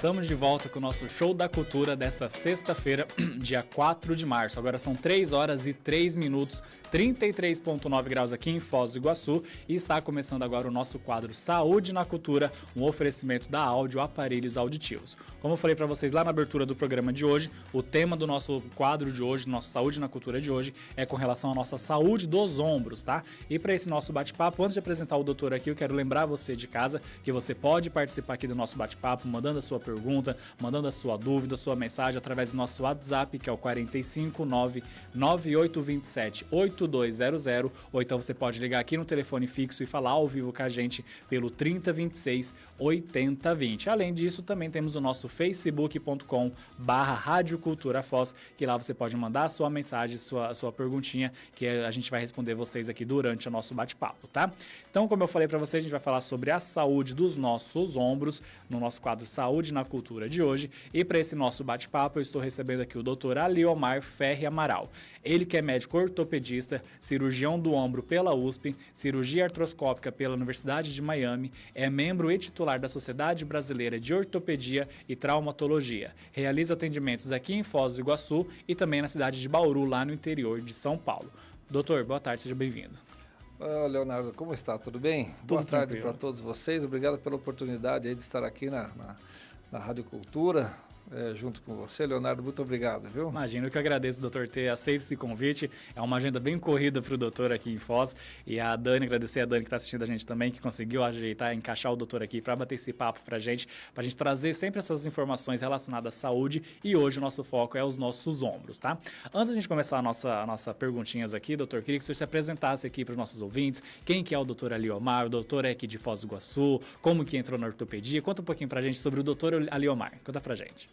Estamos de volta com o nosso Show da Cultura dessa sexta-feira, dia 4 de março. Agora são 3 horas e 3 minutos, 33,9 graus aqui em Foz do Iguaçu. E está começando agora o nosso quadro Saúde na Cultura, um oferecimento da Áudio Aparelhos Auditivos. Como eu falei para vocês lá na abertura do programa de hoje, o tema do nosso quadro de hoje, do nosso Saúde na Cultura de hoje, é com relação à nossa saúde dos ombros, tá? E para esse nosso bate-papo, antes de apresentar o doutor aqui, eu quero lembrar você de casa que você pode participar aqui do nosso bate-papo, mandando a sua pergunta, mandando a sua dúvida, a sua mensagem através do nosso WhatsApp, que é o 459-9827-8200, ou então você pode ligar aqui no telefone fixo e falar ao vivo com a gente pelo 3026-8020. Além disso, também temos o nosso facebook.com/Rádio Cultura Foz, que lá você pode mandar a sua mensagem, a sua perguntinha, que a gente vai responder vocês aqui durante o nosso bate-papo, tá? Então, como eu falei para vocês, a gente vai falar sobre a saúde dos nossos ombros, no nosso quadro Saúde na Cultura de hoje. E para esse nosso bate-papo, eu estou recebendo aqui o Dr. Aliomar Ferri Amaral. Ele que é médico ortopedista, cirurgião do ombro pela USP, cirurgia artroscópica pela Universidade de Miami, é membro e titular da Sociedade Brasileira de Ortopedia e Traumatologia. Realiza atendimentos aqui em Foz do Iguaçu e também na cidade de Bauru, lá no interior de São Paulo. Doutor, boa tarde, seja bem-vindo. Leonardo, como está? Tudo bem? Boa tarde para todos vocês. Obrigado pela oportunidade aí de estar aqui na Rádio Cultura, junto com você. Leonardo, muito obrigado, viu? Imagino, eu que agradeço, doutor, ter aceito esse convite. É uma agenda bem corrida para o doutor aqui em Foz. E a Dani, agradecer a Dani que está assistindo a gente também, que conseguiu ajeitar, encaixar o doutor aqui para bater esse papo para a gente trazer sempre essas informações relacionadas à saúde. E hoje o nosso foco é os nossos ombros, tá? Antes da gente começar a nossa perguntinhas aqui, doutor, queria que o senhor se apresentasse aqui para os nossos ouvintes. Quem que é o doutor Aliomar? O doutor é aqui de Foz do Iguaçu? Como que entrou na ortopedia? Conta um pouquinho para a gente sobre o doutor Aliomar. Conta para a gente.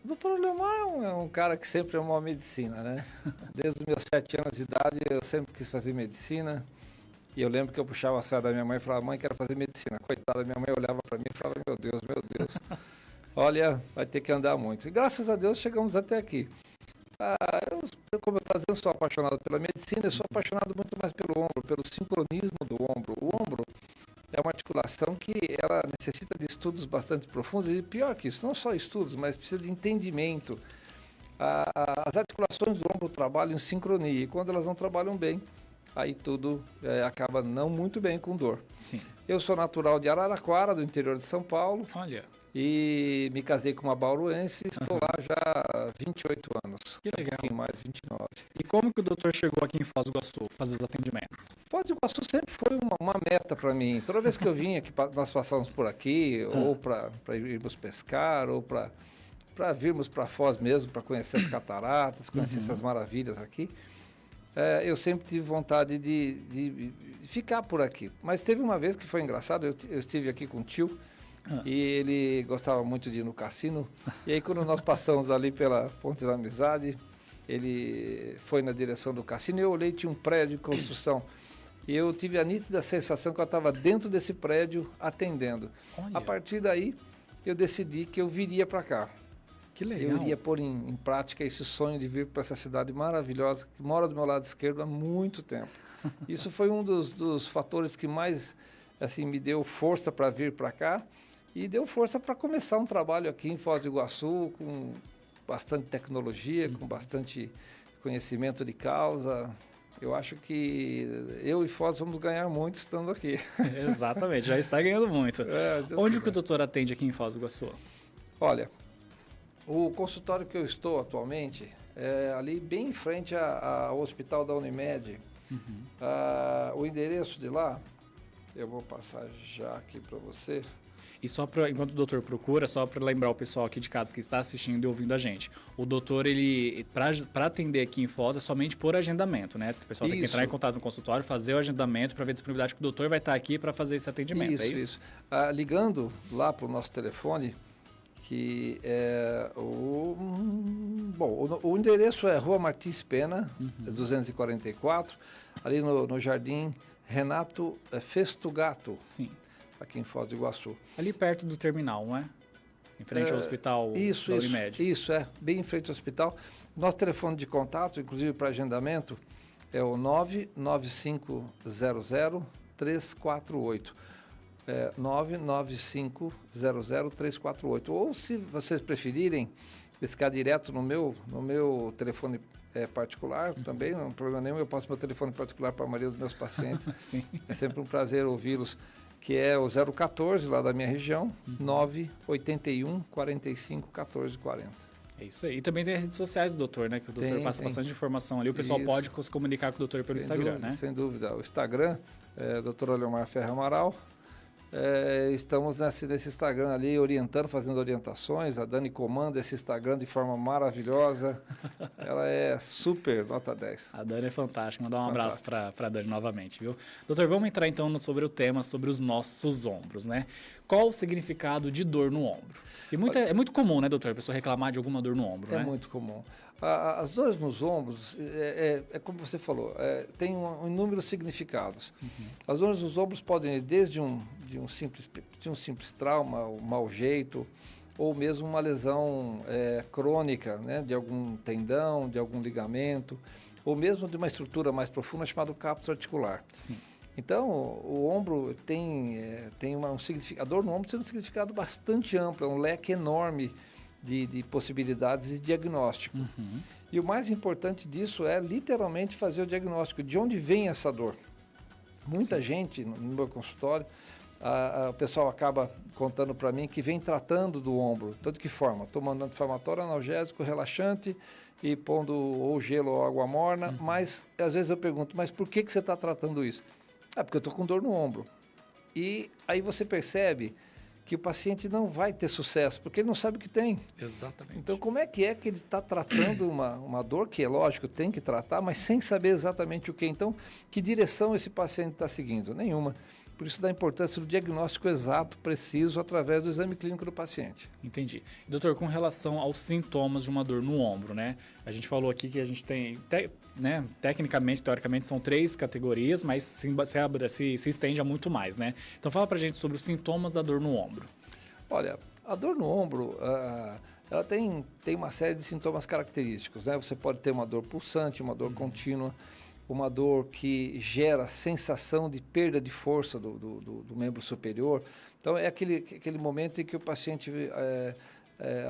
O doutor Aliomar é um cara que sempre amou a medicina, né? Desde os meus 7 anos de idade, eu sempre quis fazer medicina. E eu lembro que eu puxava a saia da minha mãe e falava: mãe, quero fazer medicina. Coitada, minha mãe olhava para mim e falava: meu Deus, olha, vai ter que andar muito. E graças a Deus chegamos até aqui. Como eu estava dizendo, sou apaixonado pela medicina, eu sou apaixonado muito mais pelo ombro, pelo sincronismo do ombro. O ombro é uma articulação que ela necessita de estudos bastante profundos, e pior que isso, não só estudos, mas precisa de entendimento. As articulações do ombro trabalham em sincronia, e quando elas não trabalham bem, aí tudo acaba não muito bem com dor. Sim. Eu sou natural de Araraquara, do interior de São Paulo. Olha. E me casei com uma bauruense, estou lá já há 28 anos. Que legal. Um pouquinho mais, 29. E como que o doutor chegou aqui em Foz do Iguaçu fazer os atendimentos? Foz do Iguaçu sempre foi uma meta para mim. Toda vez que eu vinha, que nós passávamos por aqui, ou para irmos pescar, ou para virmos para Foz mesmo, para conhecer as cataratas, conhecer essas maravilhas aqui, eu sempre tive vontade de ficar por aqui. Mas teve uma vez que foi engraçado, eu estive aqui com o tio, e ele gostava muito de ir no cassino. E aí, quando nós passamos ali pela Ponte da Amizade, ele foi na direção do cassino e eu olhei, tinha um prédio de construção. E eu tive a nítida sensação que eu estava dentro desse prédio atendendo. Olha. A partir daí, eu decidi que eu viria para cá. Que legal. Eu iria pôr em prática esse sonho de vir para essa cidade maravilhosa, que mora do meu lado esquerdo há muito tempo. Isso foi um dos fatores que mais assim, me deu força para vir para cá. E deu força para começar um trabalho aqui em Foz do Iguaçu, com bastante tecnologia, com bastante conhecimento de causa. Eu acho que eu e Foz vamos ganhar muito estando aqui. Exatamente, já está ganhando muito. Onde que o doutor atende aqui em Foz do Iguaçu? Olha, o consultório que eu estou atualmente é ali bem em frente ao hospital da Unimed. O endereço de lá, eu vou passar já aqui para você. E só para, enquanto o doutor procura, só para lembrar o pessoal aqui de casa que está assistindo e ouvindo a gente, o doutor, ele, para atender aqui em Foz, é somente por agendamento, né? O pessoal tem que entrar em contato no consultório, fazer o agendamento para ver a disponibilidade que o doutor vai estar aqui para fazer esse atendimento, é isso? Ligando lá para o nosso telefone, que é o endereço é Rua Martins Pena, 244, ali no Jardim Renato Festugato. Sim. Aqui em Foz do Iguaçu. Ali perto do terminal, não é? Em frente ao hospital da Unimed. Isso, bem em frente ao hospital. Nosso telefone de contato, inclusive para agendamento, é o 99500-348. 995000348. Ou, se vocês preferirem, ficar direto no meu telefone particular, também não tem problema nenhum, eu passo meu telefone particular para a maioria dos meus pacientes. Sim. É sempre um prazer ouvi-los, que é o 014, lá da minha região, 981 45 14 40. É isso aí. E também tem as redes sociais do doutor, né? Que o doutor passa bastante informação ali. O pessoal pode se comunicar com o doutor pelo Instagram, né? Sem dúvida. O Instagram é Dr. Oleomar Ferro Amaral. Estamos nesse Instagram ali orientando, fazendo orientações. A Dani comanda esse Instagram de forma maravilhosa. Ela é super nota 10. A Dani é fantástica. Mandar um abraço para a Dani novamente, viu? Doutor, vamos entrar então sobre o tema, sobre os nossos ombros, né? Qual o significado de dor no ombro? E é muito comum, né, doutor, a pessoa reclamar de alguma dor no ombro, né? É muito comum. As dores nos ombros, como você falou, tem inúmeros significados. Uhum. As dores nos ombros podem ir desde um simples trauma, um mau jeito, ou mesmo uma lesão crônica, né, de algum tendão, de algum ligamento, ou mesmo de uma estrutura mais profunda chamada cápsula articular. Sim. Então, o ombro tem um significado, a dor no ombro tem um significado bastante amplo, é um leque enorme de possibilidades e diagnóstico. Uhum. E o mais importante disso é literalmente fazer o diagnóstico, de onde vem essa dor. Muita gente, no meu consultório, o pessoal acaba contando para mim que vem tratando do ombro. Então, de que forma? Tomando anti-inflamatório, analgésico, relaxante e pondo ou gelo ou água morna. Mas, às vezes eu pergunto, mas por que você está tratando isso? Porque eu estou com dor no ombro. E aí você percebe que o paciente não vai ter sucesso, porque ele não sabe o que tem. Exatamente. Então, como é que ele está tratando uma dor, que é lógico, tem que tratar, mas sem saber exatamente o que? Então, que direção esse paciente está seguindo? Nenhuma. Por isso, da importância do diagnóstico exato, preciso, através do exame clínico do paciente. Entendi. Doutor, com relação aos sintomas de uma dor no ombro, né? A gente falou aqui que a gente tem, né, tecnicamente, teoricamente, são 3 categorias, mas se estende a muito mais, né? Então, fala pra gente sobre os sintomas da dor no ombro. Olha, a dor no ombro, ela tem uma série de sintomas característicos, né? Você pode ter uma dor pulsante, uma dor contínua, uma dor que gera sensação de perda de força do membro superior. Então, é aquele momento em que o paciente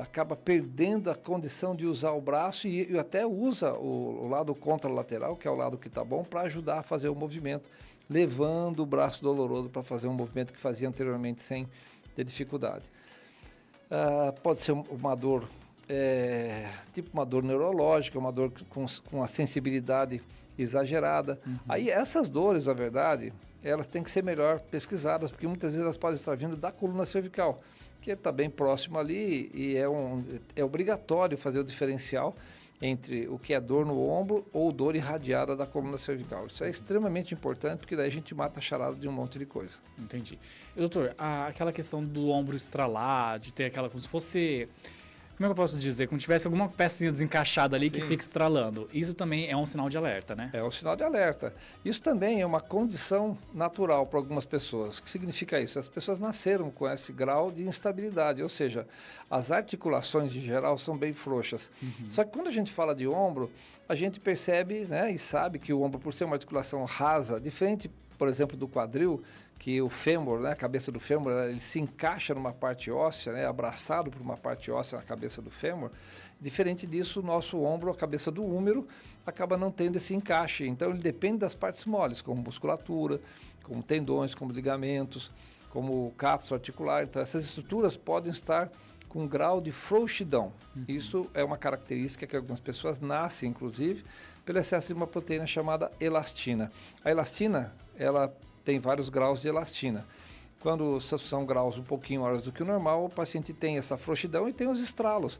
acaba perdendo a condição de usar o braço e até usa o lado contralateral, que é o lado que está bom, para ajudar a fazer o movimento, levando o braço doloroso para fazer um movimento que fazia anteriormente sem ter dificuldade. Pode ser uma dor, tipo uma dor neurológica, uma dor com a sensibilidade exagerada. Aí essas dores, na verdade, elas têm que ser melhor pesquisadas, porque muitas vezes elas podem estar vindo da coluna cervical, que está bem próximo ali e é obrigatório fazer o diferencial entre o que é dor no ombro ou dor irradiada da coluna cervical. Isso é extremamente importante, porque daí a gente mata a charada de um monte de coisa. Entendi. E, doutor, aquela questão do ombro estralar, de ter aquela, como se fosse... Como é que eu posso dizer? Como se tivesse alguma pecinha desencaixada ali. Sim. Que fica estralando. Isso também é um sinal de alerta, né? É um sinal de alerta. Isso também é uma condição natural para algumas pessoas. O que significa isso? As pessoas nasceram com esse grau de instabilidade, ou seja, as articulações em geral são bem frouxas. Só que quando a gente fala de ombro, a gente percebe, né, e sabe que o ombro, por ser uma articulação rasa, diferente, por exemplo, do quadril, que o fêmur, né, a cabeça do fêmur, ele se encaixa numa parte óssea, né, abraçado por uma parte óssea na cabeça do fêmur. Diferente disso, o nosso ombro, a cabeça do húmero, acaba não tendo esse encaixe. Então, ele depende das partes moles, como musculatura, como tendões, como ligamentos, como cápsula articular. Então, essas estruturas podem estar com um grau de frouxidão. Isso é uma característica que algumas pessoas nascem, inclusive, pelo excesso de uma proteína chamada elastina. A elastina, ela tem vários graus de elastina. Quando são graus um pouquinho maiores do que o normal, o paciente tem essa frouxidão e tem os estralos.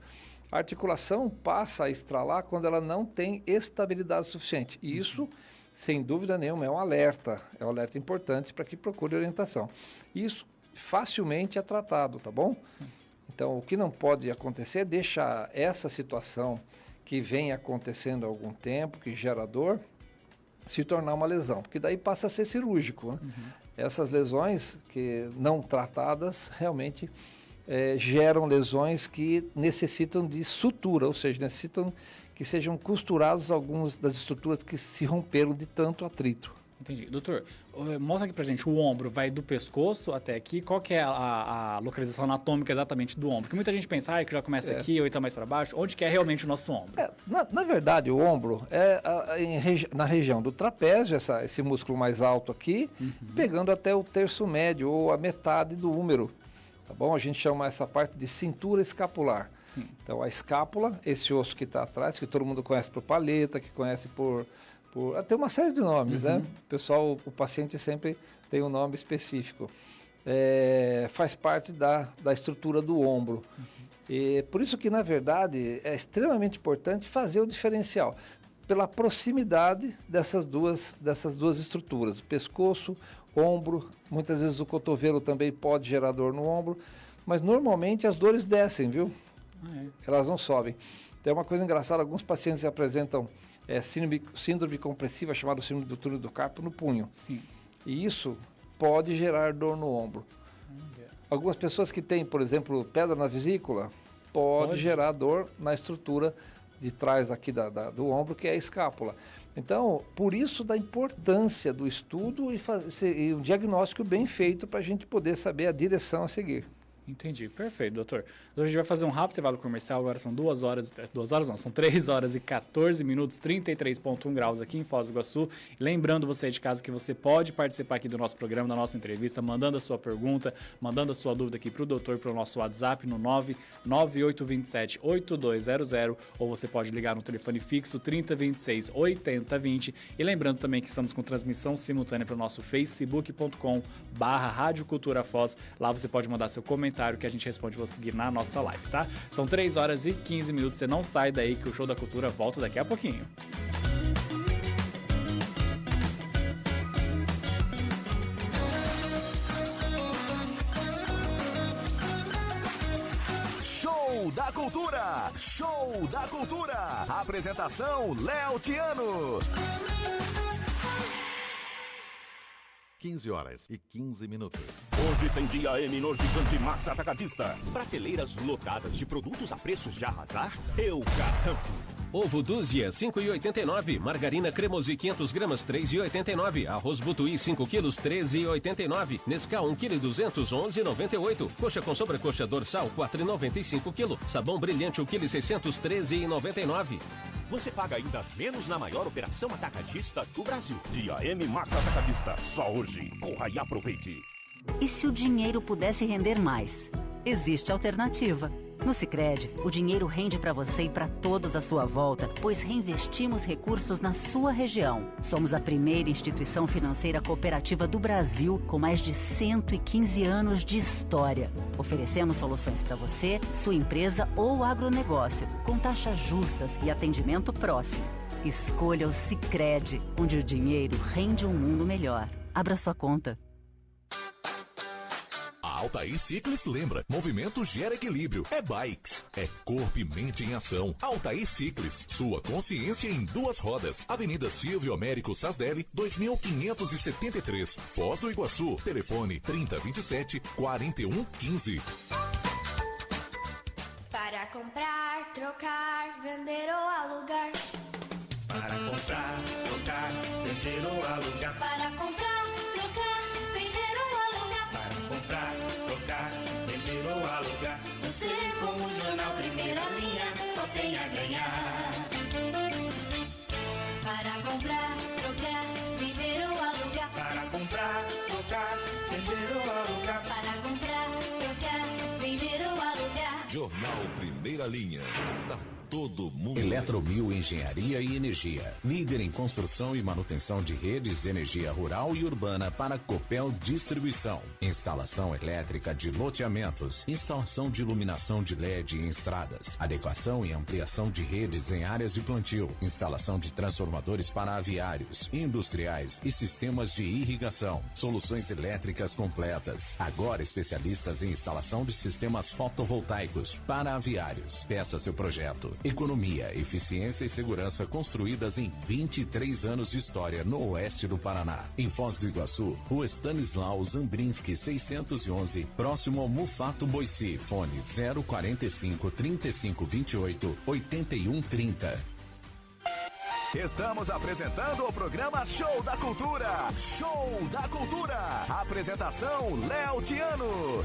A articulação passa a estralar quando ela não tem estabilidade suficiente. E isso, sem dúvida nenhuma, é um alerta importante para que procure orientação. Isso facilmente é tratado, tá bom? Sim. Então, o que não pode acontecer é deixar essa situação que vem acontecendo há algum tempo, que gera dor, se tornar uma lesão, porque daí passa a ser cirúrgico, né? Essas lesões que não tratadas realmente geram lesões que necessitam de sutura, ou seja, necessitam que sejam costuradas algumas das estruturas que se romperam de tanto atrito. Entendi. Doutor, mostra aqui pra gente, o ombro vai do pescoço até aqui, qual que é a localização anatômica exatamente do ombro? Porque muita gente pensa, que já começa aqui ou então mais para baixo, onde que é realmente o nosso ombro? Na verdade, o ombro é na região do trapézio, esse músculo mais alto aqui, pegando até o terço médio ou a metade do úmero, tá bom? A gente chama essa parte de cintura escapular. Sim. Então, a escápula, esse osso que está atrás, que todo mundo conhece por paleta, que conhece por tem uma série de nomes, né? O paciente sempre tem um nome específico. Faz parte da estrutura do ombro. E por isso que, na verdade, é extremamente importante fazer o diferencial, pela proximidade dessas duas estruturas, pescoço, ombro, muitas vezes o cotovelo também pode gerar dor no ombro, mas normalmente as dores descem, viu? Elas não sobem. Tem uma coisa engraçada, alguns pacientes apresentam síndrome compressiva, chamada síndrome do túnel do carpo, no punho. Sim. E isso pode gerar dor no ombro. Algumas pessoas que têm, por exemplo, pedra na vesícula, pode gerar dor na estrutura de trás aqui do ombro, que é a escápula. Então, por isso da importância do estudo e um diagnóstico bem feito para a gente poder saber a direção a seguir. Entendi, perfeito, doutor. Hoje a gente vai fazer um rápido intervalo comercial, agora são 2 horas, são 3 horas e 14 minutos, 33,1 graus aqui em Foz do Iguaçu. E lembrando você de casa que você pode participar aqui do nosso programa, da nossa entrevista, mandando a sua pergunta, mandando a sua dúvida aqui para o doutor, pelo nosso WhatsApp no 99827-8200, ou você pode ligar no telefone fixo 3026-8020. E lembrando também que estamos com transmissão simultânea para o nosso facebook.com/Rádio Cultura Foz. Lá você pode mandar seu comentário que a gente responde você seguir na nossa live, tá? São 3 horas e 15 minutos, você não sai daí que o Show da Cultura volta daqui a pouquinho. Show da Cultura! Show da Cultura! Apresentação Léo Tiano. 15 horas e 15 minutos. Hoje tem dia M no Gigante Max Atacadista. Prateleiras lotadas de produtos a preços de arrasar? Eu garanto. Ovo dúzia, 5,89. Margarina cremosi, 500 gramas, 3,89. Arroz butuí, 5 quilos, 13,89. Nescau, 1 kg, 211,98. Coxa com sobrecoxa dorsal, 4,95 kg. Sabão brilhante, 1 kg, 613,99. Você paga ainda menos na maior operação atacadista do Brasil. Dia M Max Atacadista. Só hoje. Corra e aproveite. E se o dinheiro pudesse render mais? Existe alternativa. No Sicredi, o dinheiro rende para você e para todos à sua volta, pois reinvestimos recursos na sua região. Somos a primeira instituição financeira cooperativa do Brasil com mais de 115 anos de história. Oferecemos soluções para você, sua empresa ou agronegócio, com taxas justas e atendimento próximo. Escolha o Sicredi, onde o dinheiro rende um mundo melhor. Abra sua conta. Altair Ciclis lembra, movimento gera equilíbrio, é bikes, é corpo e mente em ação. Altair Ciclis, sua consciência em 2 rodas. Avenida Silvio Américo Sasdelli, 2573, Foz do Iguaçu, telefone 3027-4115. Para comprar, trocar, vender ou alugar. Para comprar, trocar, vender ou alugar. Para comprar, trocar, vender ou alugar. Para comprar, trocar, vender ou alugar. Você com o jornal Primeira Linha só tem a ganhar. Para comprar, trocar, vender ou alugar. Para comprar, trocar, vender ou alugar. Para comprar, trocar, vender ou alugar. Jornal Primeira Linha. Todo mundo. Eletromil Engenharia e Energia. Líder em construção e manutenção de redes de energia rural e urbana para Copel Distribuição. Instalação elétrica de loteamentos. Instalação de iluminação de LED em estradas. Adequação e ampliação de redes em áreas de plantio. Instalação de transformadores para aviários, industriais e sistemas de irrigação. Soluções elétricas completas. Agora especialistas em instalação de sistemas fotovoltaicos para aviários. Peça seu projeto. Economia, eficiência e segurança construídas em 23 anos de história no oeste do Paraná. Em Foz do Iguaçu, Rua Stanislau Zambrinski 611, próximo ao Mufato Boici. Fone 045 3528 8130. Estamos apresentando o programa Show da Cultura. Show da Cultura. Apresentação Léo Tiano.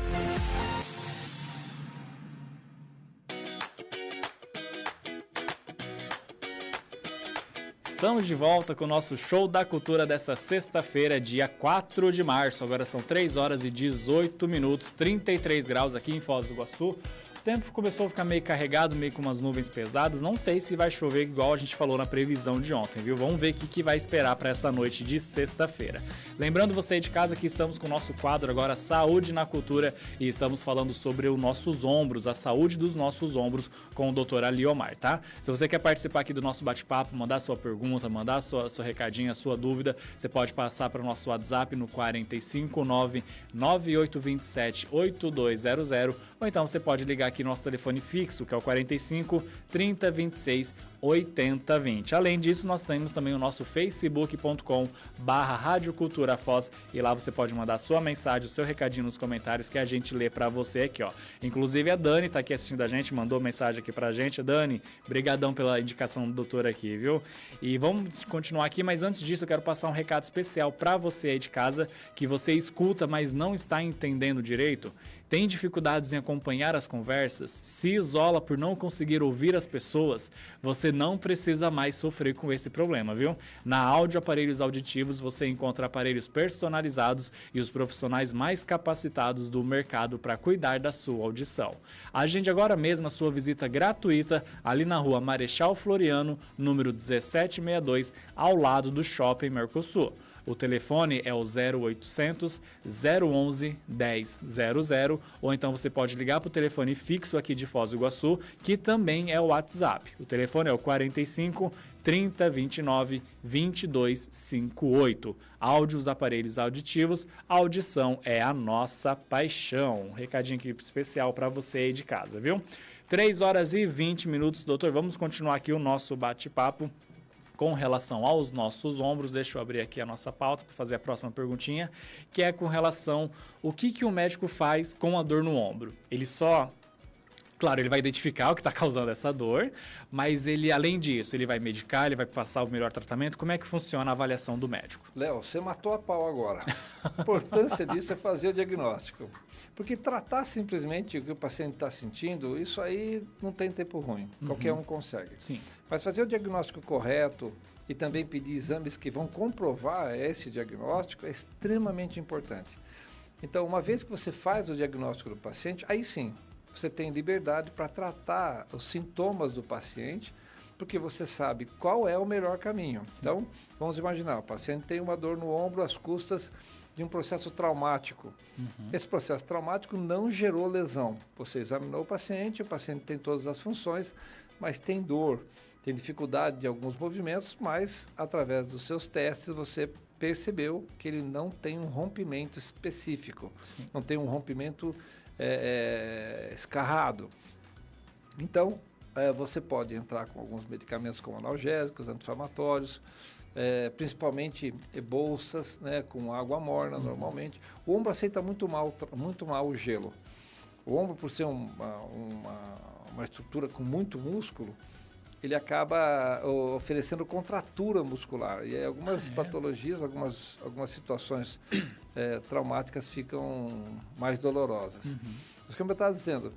Estamos de volta com o nosso Show da Cultura dessa sexta-feira, dia 4 de março. Agora são 3 horas e 18 minutos, 33 graus aqui em Foz do Iguaçu. O tempo começou a ficar meio carregado, meio com umas nuvens pesadas. Não sei se vai chover igual a gente falou na previsão de ontem, viu? Vamos ver o que vai esperar para essa noite de sexta-feira. Lembrando você aí de casa que estamos com o nosso quadro agora Saúde na Cultura e estamos falando sobre os nossos ombros, a saúde dos nossos ombros com o Dr. Aliomar, tá? Se você quer participar aqui do nosso bate-papo, mandar sua pergunta, mandar sua recadinha, sua dúvida, você pode passar para o nosso WhatsApp no 459-9827-8200 ou então você pode ligar aqui no nosso telefone fixo, que é o 45 30 26 80 20. Além disso, nós temos também o nosso facebook.com/Rádio Cultura Foz e lá você pode mandar sua mensagem, o seu recadinho nos comentários que a gente lê pra você aqui, ó. Inclusive a Dani tá aqui assistindo a gente, mandou mensagem aqui pra gente. Dani, brigadão pela indicação do doutor aqui, viu? E vamos continuar aqui, mas antes disso eu quero passar um recado especial pra você aí de casa, que você escuta, mas não está entendendo direito. Tem dificuldades em acompanhar as conversas? Se isola por não conseguir ouvir as pessoas? Você não precisa mais sofrer com esse problema, viu? Na Áudio Aparelhos Auditivos você encontra aparelhos personalizados e os profissionais mais capacitados do mercado para cuidar da sua audição. Agende agora mesmo a sua visita gratuita ali na rua Marechal Floriano, número 1762, ao lado do Shopping Mercosul. O telefone é o 0800 011 1000 ou então você pode ligar para o telefone fixo aqui de Foz do Iguaçu, que também é o WhatsApp. O telefone é o 45 30 29 22 58. Áudios, aparelhos auditivos, audição é a nossa paixão. Um recadinho aqui especial para você aí de casa, viu? 3 horas e 20 minutos, doutor. Vamos continuar aqui o nosso bate-papo com relação aos nossos ombros. Deixa eu abrir aqui a nossa pauta para fazer a próxima perguntinha, que é com relação o que o médico faz com a dor no ombro. Ele só... Claro, ele vai identificar o que está causando essa dor, mas ele, além disso, ele vai medicar, ele vai passar o melhor tratamento. Como é que funciona a avaliação do médico? Léo, você matou a pau agora. A importância disso é fazer o diagnóstico. Porque tratar simplesmente o que o paciente está sentindo, isso aí não tem tempo ruim. Qualquer um consegue. Sim. Mas fazer o diagnóstico correto e também pedir exames que vão comprovar esse diagnóstico é extremamente importante. Então, uma vez que você faz o diagnóstico do paciente, aí sim, você tem liberdade para tratar os sintomas do paciente, porque você sabe qual é o melhor caminho. Sim. Então, vamos imaginar, o paciente tem uma dor no ombro às custas de um processo traumático. Esse processo traumático não gerou lesão. Você examinou o paciente tem todas as funções, mas tem dor, tem dificuldade de alguns movimentos, mas através dos seus testes você percebeu que ele não tem um rompimento específico, Sim. não tem um rompimento escarrado. Então, você pode entrar com alguns medicamentos como analgésicos, anti-inflamatórios, principalmente bolsas, né, com água morna normalmente. O ombro aceita muito mal o gelo. O ombro, por ser uma estrutura com muito músculo, ele acaba oferecendo contratura muscular. E algumas patologias, algumas situações traumáticas ficam mais dolorosas. Mas como eu estava dizendo,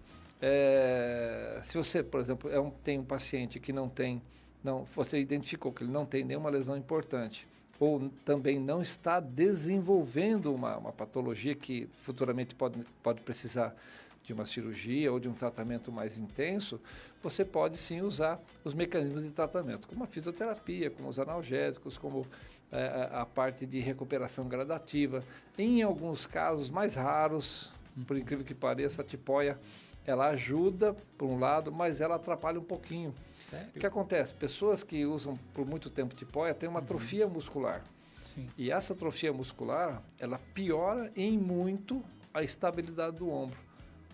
se você, por exemplo, tem um paciente que você identificou que ele não tem nenhuma lesão importante, ou também não está desenvolvendo uma patologia que futuramente pode precisar de uma cirurgia ou de um tratamento mais intenso, você pode sim usar os mecanismos de tratamento, como a fisioterapia, como os analgésicos, como a parte de recuperação gradativa. Em alguns casos mais raros, por incrível que pareça, a tipóia, ela ajuda por um lado, mas ela atrapalha um pouquinho. Sério? O que acontece? Pessoas que usam por muito tempo tipóia têm uma atrofia muscular. Sim. E essa atrofia muscular, ela piora em muito a estabilidade do ombro.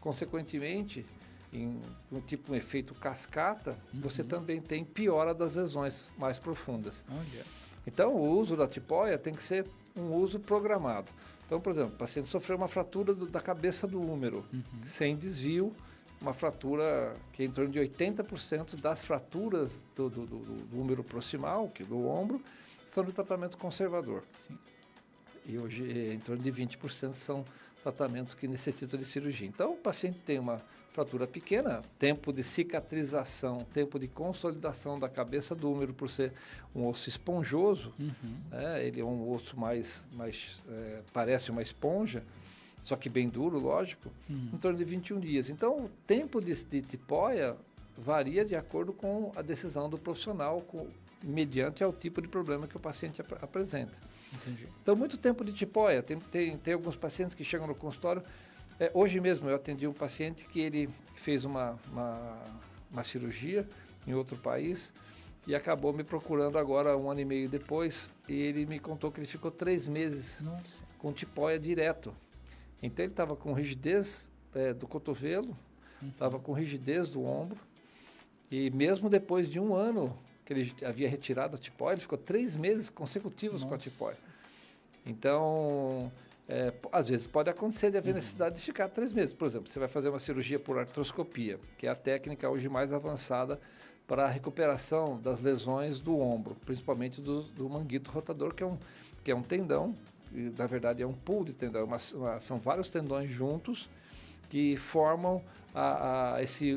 Consequentemente, em um efeito cascata, você também tem piora das lesões mais profundas. Olha. Então, o uso da tipóia tem que ser um uso programado. Então, por exemplo, o paciente sofreu uma fratura da cabeça do úmero, sem desvio, uma fratura que é em torno de 80% das fraturas do húmero proximal, do ombro, são de tratamento conservador. Sim. E hoje, em torno de 20% são tratamentos que necessitam de cirurgia. Então, o paciente tem uma fratura pequena, tempo de cicatrização, tempo de consolidação da cabeça do húmero, por ser um osso esponjoso, ele é um osso parece uma esponja, só que bem duro, lógico, em torno de 21 dias. Então, o tempo de tipóia varia de acordo com a decisão do profissional, mediante ao tipo de problema que o paciente apresenta. Entendi. Então, muito tempo de tipóia. Tem alguns pacientes que chegam no consultório. Hoje mesmo eu atendi um paciente que ele fez uma cirurgia em outro país e acabou me procurando agora 1 ano e meio depois, e ele me contou que ele ficou 3 meses com tipóia direto. Então ele estava com rigidez do cotovelo, estava com rigidez do ombro, e mesmo depois de 1 ano que ele havia retirado a tipóia, ele ficou 3 meses consecutivos com a tipóia. Então, às vezes pode acontecer de haver necessidade de ficar 3 meses. Por exemplo, você vai fazer uma cirurgia por artroscopia, que é a técnica hoje mais avançada para a recuperação das lesões do ombro, principalmente do manguito rotador, que é um tendão, e, na verdade é um pool de tendão, são vários tendões juntos que formam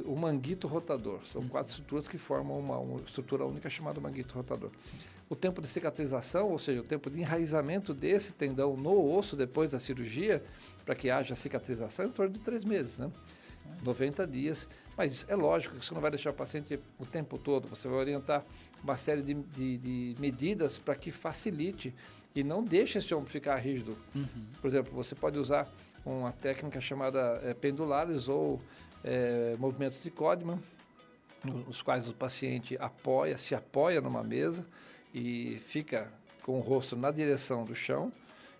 o manguito rotador. São 4 estruturas que formam uma estrutura única chamada manguito rotador. Sim. O tempo de cicatrização, ou seja, o tempo de enraizamento desse tendão no osso depois da cirurgia, para que haja cicatrização, é em torno de 3 meses, né? 90 dias. Mas é lógico que você não vai deixar o paciente o tempo todo, você vai orientar uma série de medidas para que facilite e não deixe esse ombro ficar rígido. Por exemplo, você pode usar uma técnica chamada pendulares ou movimentos de Codman, nos quais o paciente se apoia numa mesa e fica com o rosto na direção do chão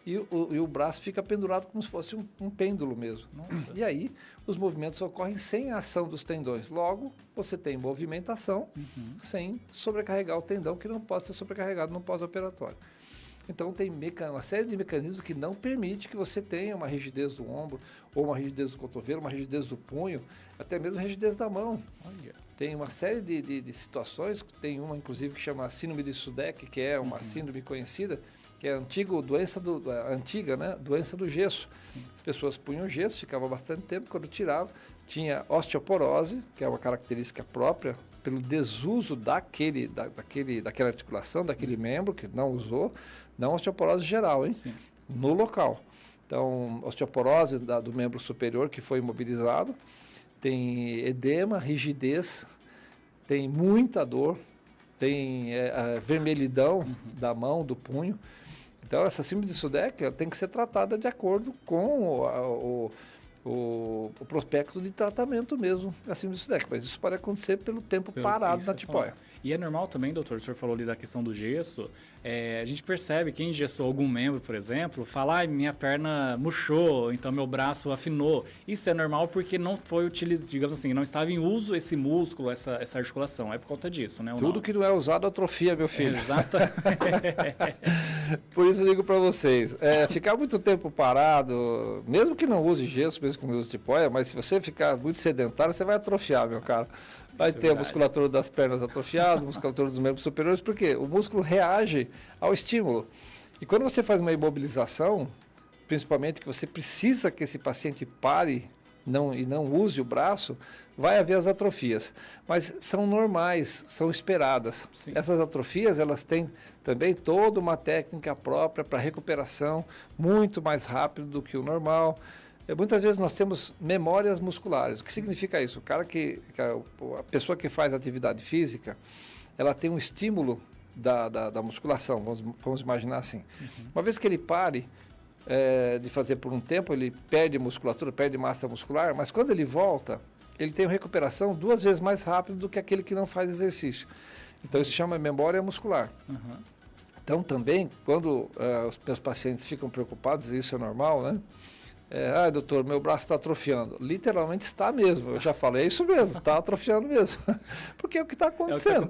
e o braço fica pendurado como se fosse um pêndulo mesmo. Nossa. E aí os movimentos ocorrem sem a ação dos tendões. Logo, você tem movimentação sem sobrecarregar o tendão, que não pode ser sobrecarregado no pós-operatório. Então, tem uma série de mecanismos que não permite que você tenha uma rigidez do ombro, ou uma rigidez do cotovelo, uma rigidez do punho, até mesmo rigidez da mão. Olha. Tem uma série de situações, tem uma, inclusive, que chama síndrome de Sudeck, que é uma síndrome conhecida, que é a antiga doença do gesso. Sim. As pessoas punham gesso, ficava bastante tempo, quando tiravam, tinha osteoporose, que é uma característica própria, pelo desuso daquela articulação, daquele membro que não usou, não osteoporose geral, hein? Sim. No local. Então, osteoporose do membro superior que foi imobilizado, tem edema, rigidez, tem muita dor, tem vermelhidão da mão, do punho. Então, essa síndrome de Sudeck tem que ser tratada de acordo com o prospecto de tratamento mesmo, assim do Sudeck, mas isso pode acontecer pelo tempo parado na tipóia. E é normal também, doutor, o senhor falou ali da questão do gesso, a gente percebe que engessou algum membro, por exemplo, fala, minha perna murchou, então meu braço afinou. Isso é normal porque não foi utilizado, digamos assim, não estava em uso esse músculo, essa articulação, é por conta disso, né? Tudo que não é usado atrofia, meu filho. Exatamente. Por isso eu digo para vocês, ficar muito tempo parado, mesmo que não use gesso, mesmo que não use tipóia, mas se você ficar muito sedentário, você vai atrofiar, meu cara. Vai ter a musculatura das pernas atrofiada, a musculatura dos membros superiores, porque o músculo reage ao estímulo. E quando você faz uma imobilização, principalmente que você precisa que esse paciente pare e não use o braço, vai haver as atrofias. Mas são normais, são esperadas. Sim. Essas atrofias, elas têm também toda uma técnica própria para recuperação, muito mais rápido do que o normal. Muitas vezes nós temos memórias musculares. O que significa isso? A pessoa que faz atividade física, ela tem um estímulo da musculação, vamos imaginar assim. Uma vez que ele pare de fazer por um tempo, ele perde musculatura, perde massa muscular, mas quando ele volta, ele tem uma recuperação 2 vezes mais rápido do que aquele que não faz exercício. Então isso se chama memória muscular. Então também, quando os meus pacientes ficam preocupados, e isso é normal, né? Doutor, meu braço está atrofiando. Literalmente está mesmo. Eu já falei, é isso mesmo, está atrofiando mesmo. Porque é o que está acontecendo.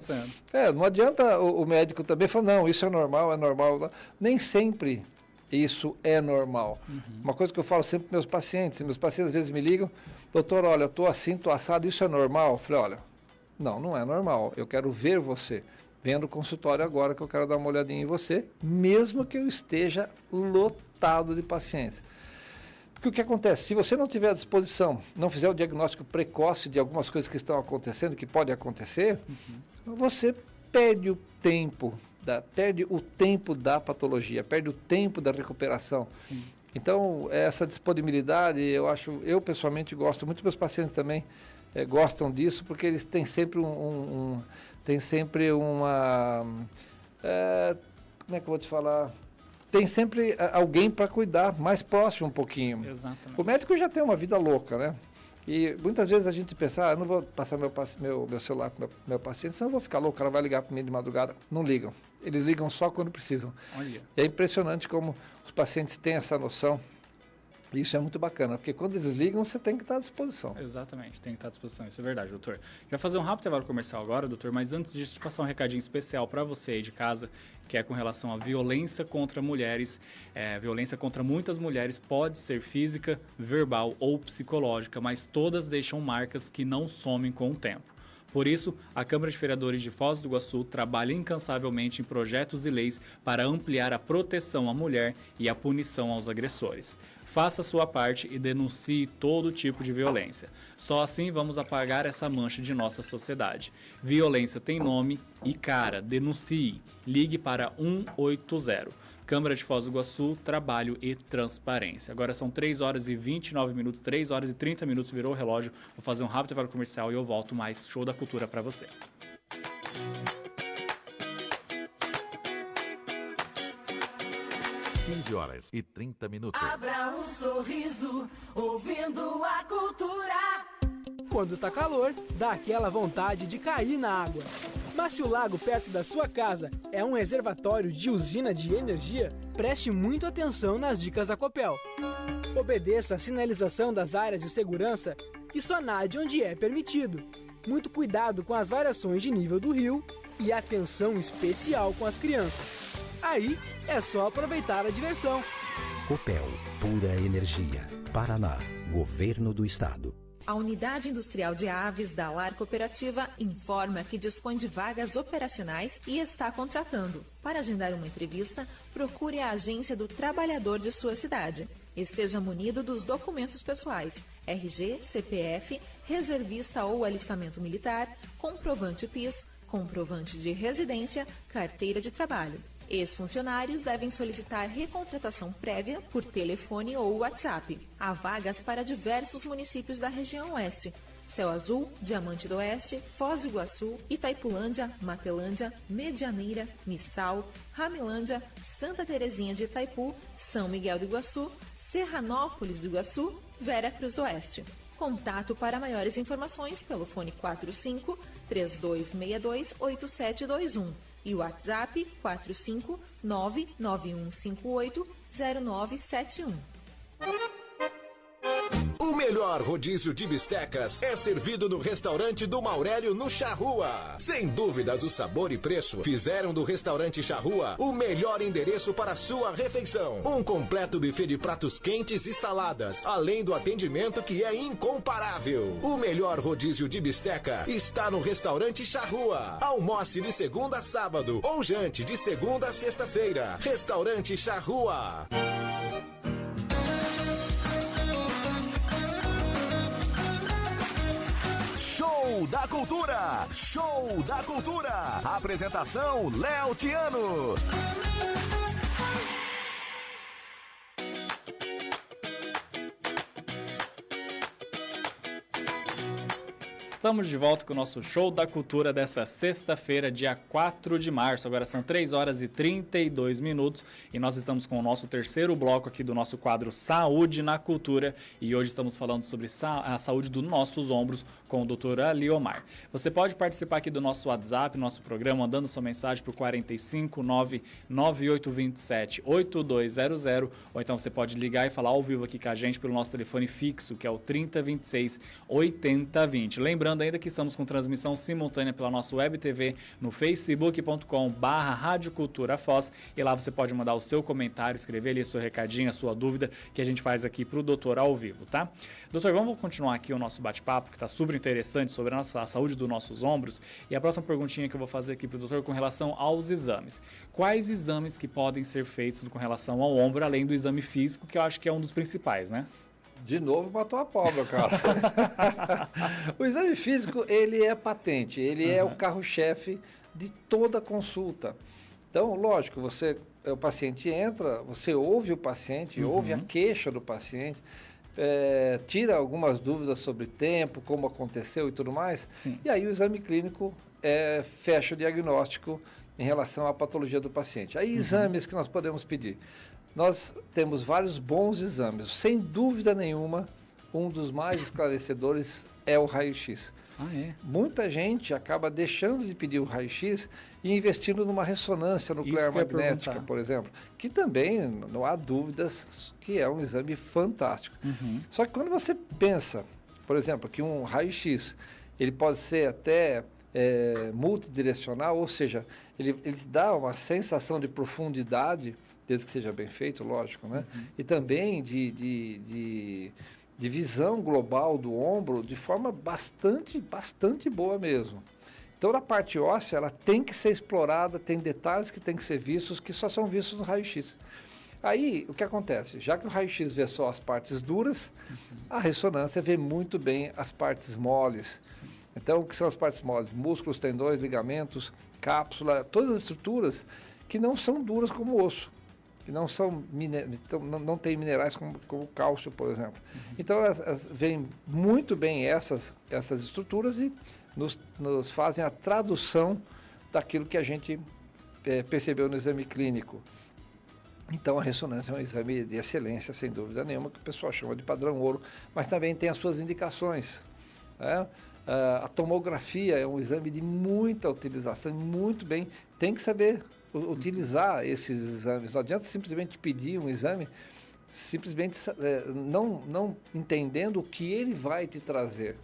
Não adianta o médico também falar, não, isso é normal. Nem sempre Isso é normal. Uma coisa que eu falo sempre para meus pacientes às vezes me ligam, doutor, olha, eu estou assim, estou assado, isso é normal? Eu falei, olha, não é normal, eu quero ver você. Venha no consultório agora que eu quero dar uma olhadinha em você, mesmo que eu esteja lotado de pacientes. Porque o que acontece? Se você não tiver à disposição, não fizer o diagnóstico precoce de algumas coisas que estão acontecendo, que pode acontecer, você perde o tempo da patologia, perde o tempo da recuperação. Sim. Então, essa disponibilidade, eu pessoalmente gosto, muitos meus pacientes também gostam disso, porque eles têm sempre uma, como é que eu vou te falar? Tem sempre alguém para cuidar, mais próximo um pouquinho. Exatamente. O médico já tem uma vida louca, né? E muitas vezes a gente pensa, eu não vou passar meu celular para meu paciente, senão eu vou ficar louco, o cara vai ligar para mim de madrugada. Não ligam. Eles ligam só quando precisam. Olha. E é impressionante como os pacientes têm essa noção. E isso é muito bacana, porque quando eles ligam, você tem que estar à disposição. Exatamente, tem que estar à disposição. Isso é verdade, doutor. Vai fazer um rápido intervalo comercial agora, doutor, mas antes disso, de passar um recadinho especial para você aí de casa, que é com relação à violência contra mulheres. Violência contra muitas mulheres pode ser física, verbal ou psicológica, mas todas deixam marcas que não somem com o tempo. Por isso, a Câmara de Vereadores de Foz do Iguaçu trabalha incansavelmente em projetos e leis para ampliar a proteção à mulher e a punição aos agressores. Faça a sua parte e denuncie todo tipo de violência. Só assim vamos apagar essa mancha de nossa sociedade. Violência tem nome e cara. Denuncie. Ligue para 180. Câmara de Foz do Iguaçu, Trabalho e Transparência. Agora são 3 horas e 29 minutos, 3 horas e 30 minutos, virou o relógio. Vou fazer um rápido intervalo comercial e eu volto mais Show da Cultura para você. Horas e 30 minutos. Abra um sorriso, ouvindo a cultura. Quando tá calor, dá aquela vontade de cair na água. Mas se o lago perto da sua casa é um reservatório de usina de energia, preste muito atenção nas dicas da Copel. Obedeça a sinalização das áreas de segurança e só nade onde é permitido. Muito cuidado com as variações de nível do rio e atenção especial com as crianças. Aí é só aproveitar a diversão. Copel, pura energia. Paraná, Governo do Estado. A Unidade Industrial de Aves da Lar Cooperativa informa que dispõe de vagas operacionais e está contratando. Para agendar uma entrevista, procure a agência do trabalhador de sua cidade. Esteja munido dos documentos pessoais, RG, CPF, reservista ou alistamento militar, comprovante PIS, comprovante de residência, carteira de trabalho. Ex-funcionários devem solicitar recontratação prévia por telefone ou WhatsApp. Há vagas para diversos municípios da região oeste: Céu Azul, Diamante do Oeste, Foz do Iguaçu, Itaipulândia, Matelândia, Medianeira, Missal, Ramilândia, Santa Terezinha de Itaipu, São Miguel do Iguaçu, Serranópolis do Iguaçu, Vera Cruz do Oeste. Contato para maiores informações pelo fone 45-3262-8721 e o WhatsApp 459-9158-0971. O melhor rodízio de bistecas é servido no restaurante do Maurélio, no Charrua. Sem dúvidas, o sabor e preço fizeram do restaurante Charrua o melhor endereço para sua refeição. Um completo buffet de pratos quentes e saladas, além do atendimento que é incomparável. O melhor rodízio de bisteca está no restaurante Charrua. Almoce de segunda a sábado ou jante de segunda a sexta-feira. Restaurante Charrua. Show da Cultura! Show da Cultura! Apresentação Léo Tiano. Estamos de volta com o nosso Show da Cultura dessa sexta-feira, dia 4 de março. Agora são 3 horas e 32 minutos e nós estamos com o nosso terceiro bloco aqui do nosso quadro Saúde na Cultura. E hoje estamos falando sobre a saúde dos nossos ombros com o Dr. Aliomar. Você pode participar aqui do nosso WhatsApp, nosso programa, mandando sua mensagem para o 459-9827-8200. Ou então você pode ligar e falar ao vivo aqui com a gente pelo nosso telefone fixo, que é o 3026-8020. Lembrando Lembrando ainda que estamos com transmissão simultânea pela nossa web TV no facebook.com/Rádio Cultura Foz, e lá você pode mandar o seu comentário, escrever ali seu recadinho, a sua dúvida, que a gente faz aqui para o doutor ao vivo, tá? Doutor, vamos continuar aqui o nosso bate-papo, que está super interessante, sobre a saúde dos nossos ombros, e a próxima perguntinha que eu vou fazer aqui para o doutor com relação aos exames. Quais exames que podem ser feitos com relação ao ombro, além do exame físico, que eu acho que é um dos principais, né? De novo matou a pau, cara. O exame físico, ele é patente, ele é o carro-chefe de toda consulta. Então, lógico, o paciente entra, você ouve o paciente, ouve a queixa do paciente, tira algumas dúvidas sobre tempo, como aconteceu e tudo mais, e aí o exame clínico fecha o diagnóstico em relação à patologia do paciente. Aí, exames que nós podemos pedir. Nós temos vários bons exames. Sem dúvida nenhuma, um dos mais esclarecedores é o raio-x. Muita gente acaba deixando de pedir o raio-x e investindo numa ressonância nuclear magnética, por exemplo, que também não há dúvidas que é um exame fantástico. Só que quando você pensa, por exemplo, que um raio-x ele pode ser até multidirecional, ou seja, ele dá uma sensação de profundidade, desde que seja bem feito, lógico, né? E também de visão global do ombro de forma bastante boa mesmo. Então, a parte óssea, ela tem que ser explorada, tem detalhes que tem que ser vistos, que só são vistos no raio-x. Aí, o que acontece? Já que o raio-x vê só as partes duras, a ressonância vê muito bem as partes moles. Então, o que são as partes moles? Músculos, tendões, ligamentos, cápsula, todas as estruturas que não são duras como o osso, que não tem minerais como o cálcio, por exemplo. Então, elas veem muito bem essas estruturas e nos fazem a tradução daquilo que a gente percebeu no exame clínico. Então, a ressonância é um exame de excelência, sem dúvida nenhuma, que o pessoal chama de padrão ouro, mas também tem as suas indicações, né? A tomografia é um exame de muita utilização, muito bem, tem que saber utilizar esses exames. Não adianta simplesmente pedir um exame, simplesmente não entendendo o que ele vai te trazer,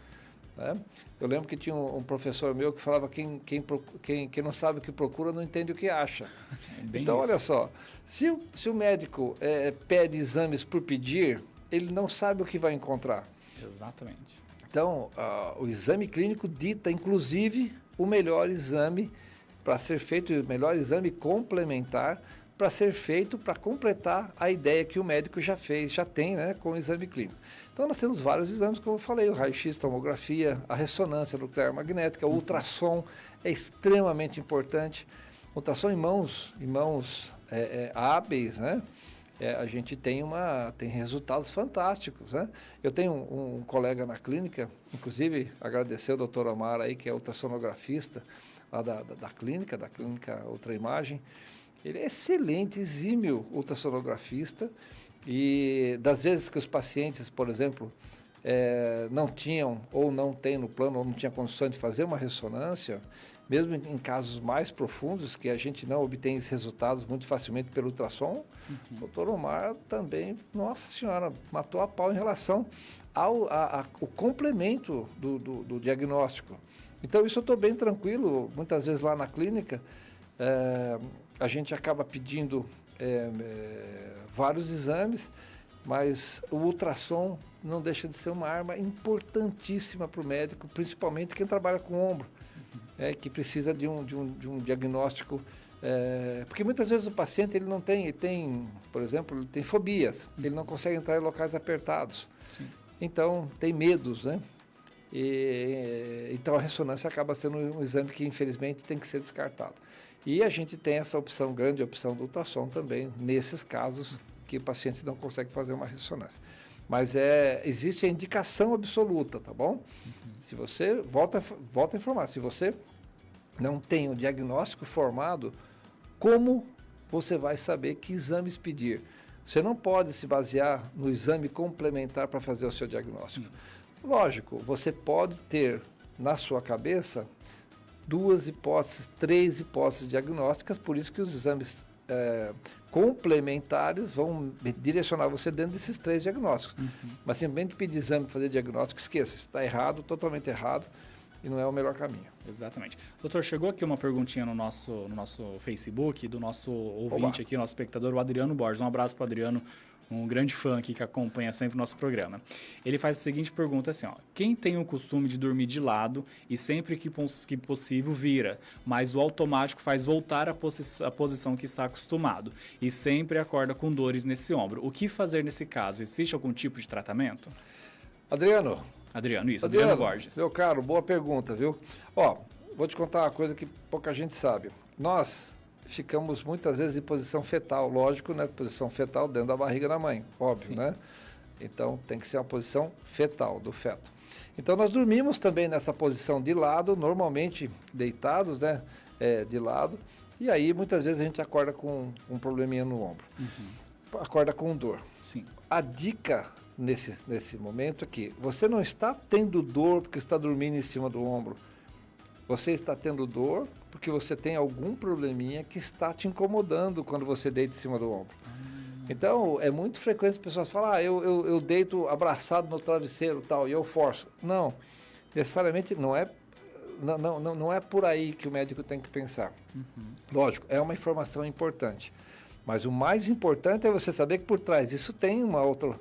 né? Eu lembro que tinha um professor meu que falava quem não sabe o que procura não entende o que acha. Então, olha só, se o médico pede exames por pedir, ele não sabe o que vai encontrar. Exatamente. Então, o exame clínico dita, inclusive, o melhor exame para ser feito, o melhor exame complementar para ser feito para completar a ideia que o médico já tem, né, com o exame clínico. Então, nós temos vários exames, como eu falei, o raio-x, tomografia, a ressonância nuclear magnética, o ultrassom é extremamente importante. Ultrassom em mãos hábeis, né? A gente tem resultados fantásticos, né? Eu tenho um colega na clínica, inclusive agradecer ao Dr. Omar aí, que é ultrassonografista lá da clínica Ultraimagem. Ele é excelente, exímio ultrassonografista, e das vezes que os pacientes, por exemplo, não tinham ou não têm no plano ou não tinha condições de fazer uma ressonância, mesmo em casos mais profundos, que a gente não obtém esses resultados muito facilmente pelo ultrassom, o Dr. Omar também, nossa senhora, matou a pau em relação ao complemento do diagnóstico. Então, isso eu estou bem tranquilo. Muitas vezes lá na clínica, a gente acaba pedindo vários exames, mas o ultrassom não deixa de ser uma arma importantíssima para o médico, principalmente quem trabalha com ombro. Que precisa de um diagnóstico, porque muitas vezes o paciente ele tem, por exemplo, ele tem fobias, ele não consegue entrar em locais apertados, então tem medos, né? Então a ressonância acaba sendo um exame que infelizmente tem que ser descartado. E a gente tem essa opção, grande opção do ultrassom também, nesses casos que o paciente não consegue fazer uma ressonância. Mas existe a indicação absoluta, tá bom? Se você, volta a informar, se você não tem o diagnóstico formado, como você vai saber que exames pedir? Você não pode se basear no exame complementar para fazer o seu diagnóstico. Lógico, você pode ter na sua cabeça 2 hipóteses, 3 hipóteses diagnósticas, por isso que os exames complementares vão direcionar você dentro desses 3 diagnósticos. Mas simplesmente pedir exame para fazer diagnóstico, esqueça, está errado, totalmente errado. e não é o melhor caminho. Exatamente. Doutor, chegou aqui uma perguntinha no nosso Facebook, do nosso ouvinte aqui, nosso espectador, o Adriano Borges. Um abraço para o Adriano, um grande fã aqui que acompanha sempre o nosso programa. Ele faz a seguinte pergunta assim, ó. Quem tem o costume de dormir de lado e sempre que possível vira, mas o automático faz voltar à posição que está acostumado e sempre acorda com dores nesse ombro. O que fazer nesse caso? Existe algum tipo de tratamento? Adriano, Adriano Borges. Meu caro, boa pergunta, viu? Ó, vou te contar uma coisa que pouca gente sabe. Nós ficamos muitas vezes em posição fetal, lógico, né? Posição fetal dentro da barriga da mãe, óbvio, né? Então tem que ser uma posição fetal do feto. Então nós dormimos também nessa posição de lado, normalmente deitados, né? De lado. E aí muitas vezes a gente acorda com um probleminha no ombro. Acorda com dor. Sim. A dica nesse momento é que você não está tendo dor porque está dormindo em cima do ombro. Você está tendo dor porque você tem algum probleminha que está te incomodando quando você deita em cima do ombro. Então, é muito frequente as pessoas falam, eu deito abraçado no travesseiro tal, e eu forço. Não, necessariamente não é por aí que o médico tem que pensar. Lógico, é uma informação importante. Mas o mais importante é você saber que por trás disso tem um outro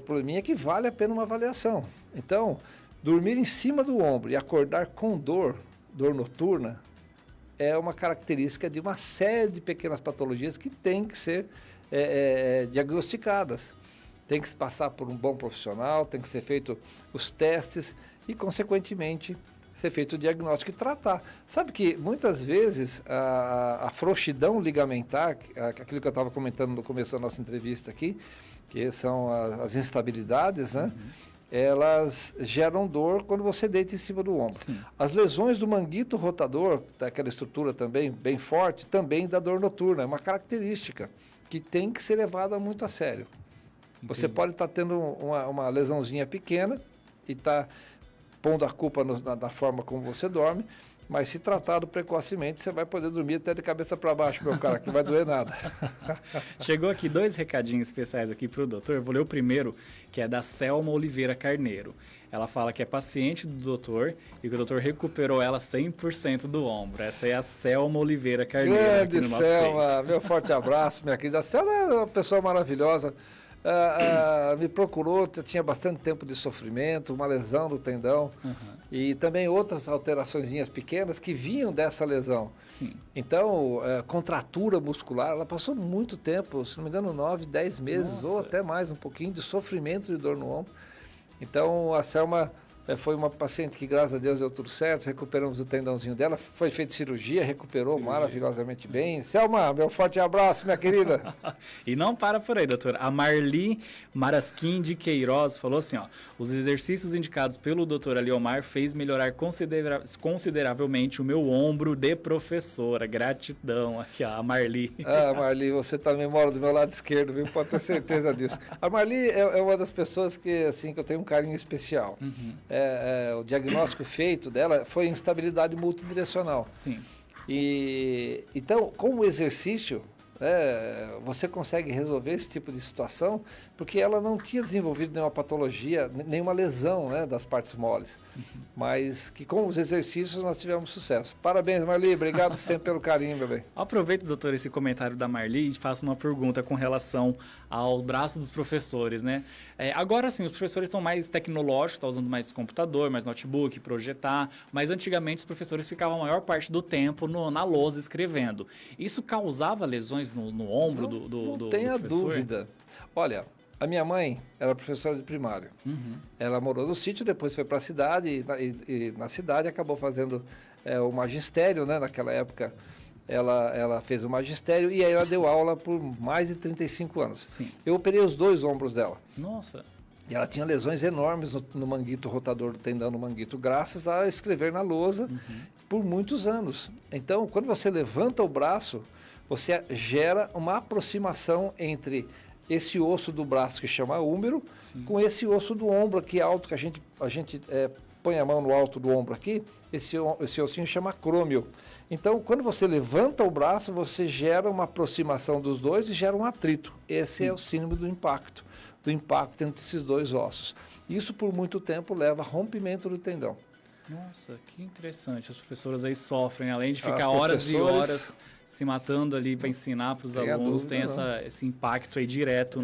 probleminha que vale a pena uma avaliação. Então, dormir em cima do ombro e acordar com dor noturna, é uma característica de uma série de pequenas patologias que tem que ser diagnosticadas. Tem que se passar por um bom profissional, tem que ser feito os testes e, consequentemente, ser feito o diagnóstico e tratar. Sabe que muitas vezes a frouxidão ligamentar, aquilo que eu estava comentando no começo da nossa entrevista aqui, que são as instabilidades, né? Elas geram dor quando você deita em cima do ombro. Sim. As lesões do manguito rotador, daquela estrutura também bem forte, também dá dor noturna. É uma característica que tem que ser levada muito a sério. Entendi. Você pode estar tendo uma lesãozinha pequena e estar pondo a culpa na forma como você dorme, mas se tratado precocemente, você vai poder dormir até de cabeça para baixo, meu cara, que não vai doer nada. Chegou aqui 2 recadinhos especiais aqui para o doutor. Eu vou ler o primeiro, que é da Selma Oliveira Carneiro. Ela fala que é paciente do doutor e que o doutor recuperou ela 100% do ombro. Essa é a Selma Oliveira Carneiro. Grande aqui no nosso Selma, Face. Meu forte abraço, minha querida. A Selma é uma pessoa maravilhosa. Me procurou, tinha bastante tempo de sofrimento, uma lesão no tendão e também outras alteraçõezinhas pequenas que vinham dessa lesão. Sim. Então, contratura muscular, ela passou muito tempo, se não me engano, 9, 10 meses. Nossa. Ou até mais, um pouquinho de sofrimento de dor no ombro. Então, a Selma foi uma paciente que, graças a Deus, deu tudo certo, recuperamos o tendãozinho dela, foi feita cirurgia, recuperou maravilhosamente bem. Selma, meu forte abraço, minha querida. E não para por aí, doutor. A Marli Marasquim de Queiroz falou assim, ó, os exercícios indicados pelo doutor Aliomar fez melhorar consideravelmente o meu ombro de professora. Gratidão aqui, ó, a Marli. Marli, você também mora do meu lado esquerdo, viu? Pode ter certeza disso. A Marli é uma das pessoas que eu tenho um carinho especial. O diagnóstico feito dela foi instabilidade multidirecional. Sim. E então, com o exercício, você consegue resolver esse tipo de situação, porque ela não tinha desenvolvido nenhuma patologia, nenhuma lesão, né, das partes moles, mas que com os exercícios nós tivemos sucesso. Parabéns, Marli, obrigado sempre pelo carinho, meu bem. Aproveito, doutor, esse comentário da Marli e faço uma pergunta com relação ao braço dos professores, né? Agora sim, os professores estão mais tecnológicos, estão usando mais computador, mais notebook, projetar, mas antigamente os professores ficavam a maior parte do tempo na lousa escrevendo. Isso causava lesões no ombro do professor? Não tenha dúvida. Olha, a minha mãe era professora de primário. Ela morou no sítio, depois foi para a cidade e na cidade acabou fazendo o magistério, né? Naquela época ela fez o magistério e aí ela deu aula por mais de 35 anos. Sim. Eu operei os 2 ombros dela. Nossa! E ela tinha lesões enormes no manguito rotador do tendão no manguito, graças a escrever na lousa por muitos anos. Então, quando você levanta o braço, você gera uma aproximação entre esse osso do braço que chama húmero, com esse osso do ombro aqui alto, que a gente põe a mão no alto do ombro aqui, esse ossinho chama acrômio. Então, quando você levanta o braço, você gera uma aproximação dos dois e gera um atrito. Esse é o símbolo do impacto entre esses 2 ossos. Isso, por muito tempo, leva a rompimento do tendão. Nossa, que interessante. As professoras aí sofrem, além de ficar horas e horas se matando ali para ensinar para os alunos, tem esse impacto aí direto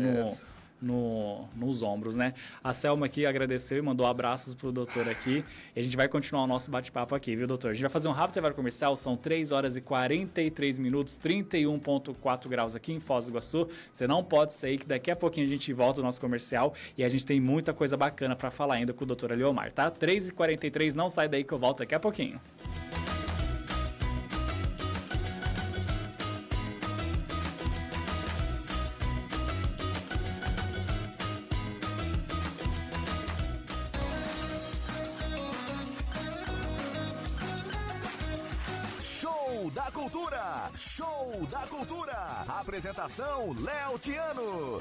nos ombros, né? A Selma aqui agradeceu e mandou abraços pro doutor aqui. E a gente vai continuar o nosso bate-papo aqui, viu, doutor? A gente vai fazer um rápido intervalo comercial, são 3 horas e 43 minutos, 31,4 graus aqui em Foz do Iguaçu. Você não pode sair, que daqui a pouquinho a gente volta ao nosso comercial e a gente tem muita coisa bacana para falar ainda com o doutor Eliomar, tá? 3h43, não sai daí que eu volto daqui a pouquinho. Show da Cultura. Apresentação Léo Tiano.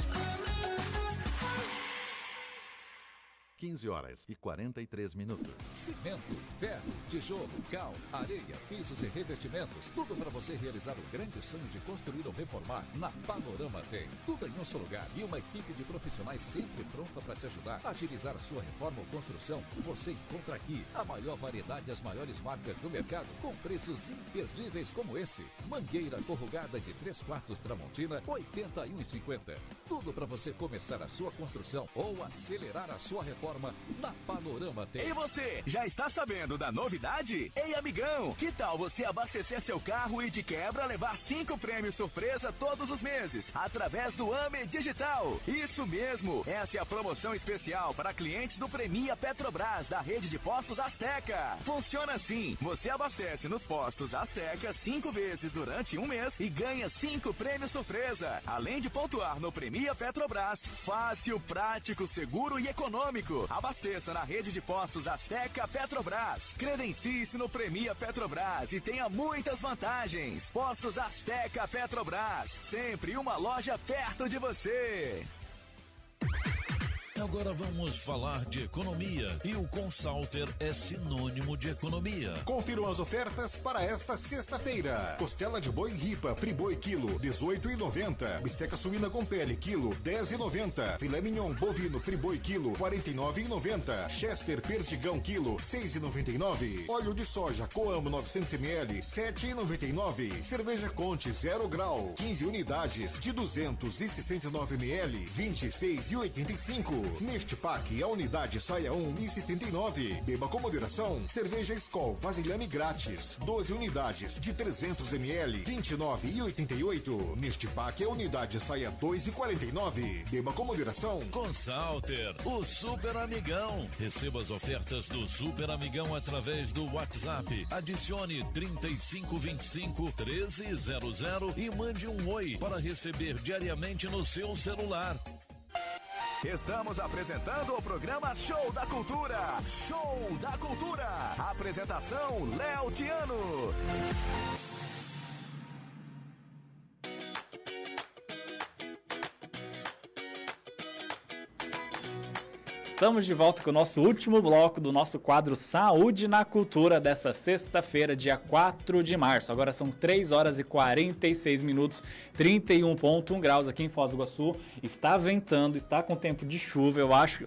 15 horas e 43 minutos. Cimento, ferro, tijolo, cal, areia, pisos e revestimentos. Tudo para você realizar o grande sonho de construir ou reformar. Na Panorama tem. Tudo em um só lugar e uma equipe de profissionais sempre pronta para te ajudar a agilizar a sua reforma ou construção. Você encontra aqui a maior variedade e as maiores marcas do mercado com preços imperdíveis como esse. Mangueira corrugada de 3/4 Tramontina, R$ 81,50. Tudo para você começar a sua construção ou acelerar a sua reforma. Na Panorama tem. E você, já está sabendo da novidade? Ei, amigão, que tal você abastecer seu carro e de quebra levar 5 prêmios surpresa todos os meses, através do AME Digital? Isso mesmo, essa é a promoção especial para clientes do Premia Petrobras, da rede de postos Azteca. Funciona assim, você abastece nos postos Azteca 5 vezes durante um mês e ganha 5 prêmios surpresa, além de pontuar no Premia Petrobras. Fácil, prático, seguro e econômico. Abasteça na rede de postos Azteca Petrobras. Credencie-se no Premia Petrobras e tenha muitas vantagens. Postos Azteca Petrobras. Sempre uma loja perto de você. Agora vamos falar de economia e o Consalter é sinônimo de economia. Confiram as ofertas para esta sexta-feira. Costela de boi ripa, friboi quilo, R$18,90. Bisteca suína com pele, quilo, R$10,90. Filé mignon bovino, friboi quilo, R$49,90. Chester perdigão, quilo, R$6,99. Óleo de soja Coamo 900 ml, R$7,99. Cerveja Conte 0 grau, 15 unidades de 269 ml, R$26,85. Neste pack, a unidade sai a R$1,79. Beba com moderação. Cerveja Skol Vasilhame grátis, 12 unidades de 300 ml, R$29,88. Neste pack, a unidade sai a R$2,49. Beba com moderação. Consalter, o super amigão. Receba as ofertas do super amigão através do WhatsApp. Adicione 3525-1300 e mande um oi para receber diariamente no seu celular. Estamos apresentando o programa Show da Cultura. Show da Cultura. Apresentação Léo Tiano. Estamos de volta com o nosso último bloco do nosso quadro Saúde na Cultura dessa sexta-feira, dia 4 de março. Agora são 3 horas e 46 minutos, 31,1 graus aqui em Foz do Iguaçu. Está ventando, está com tempo de chuva. Eu acho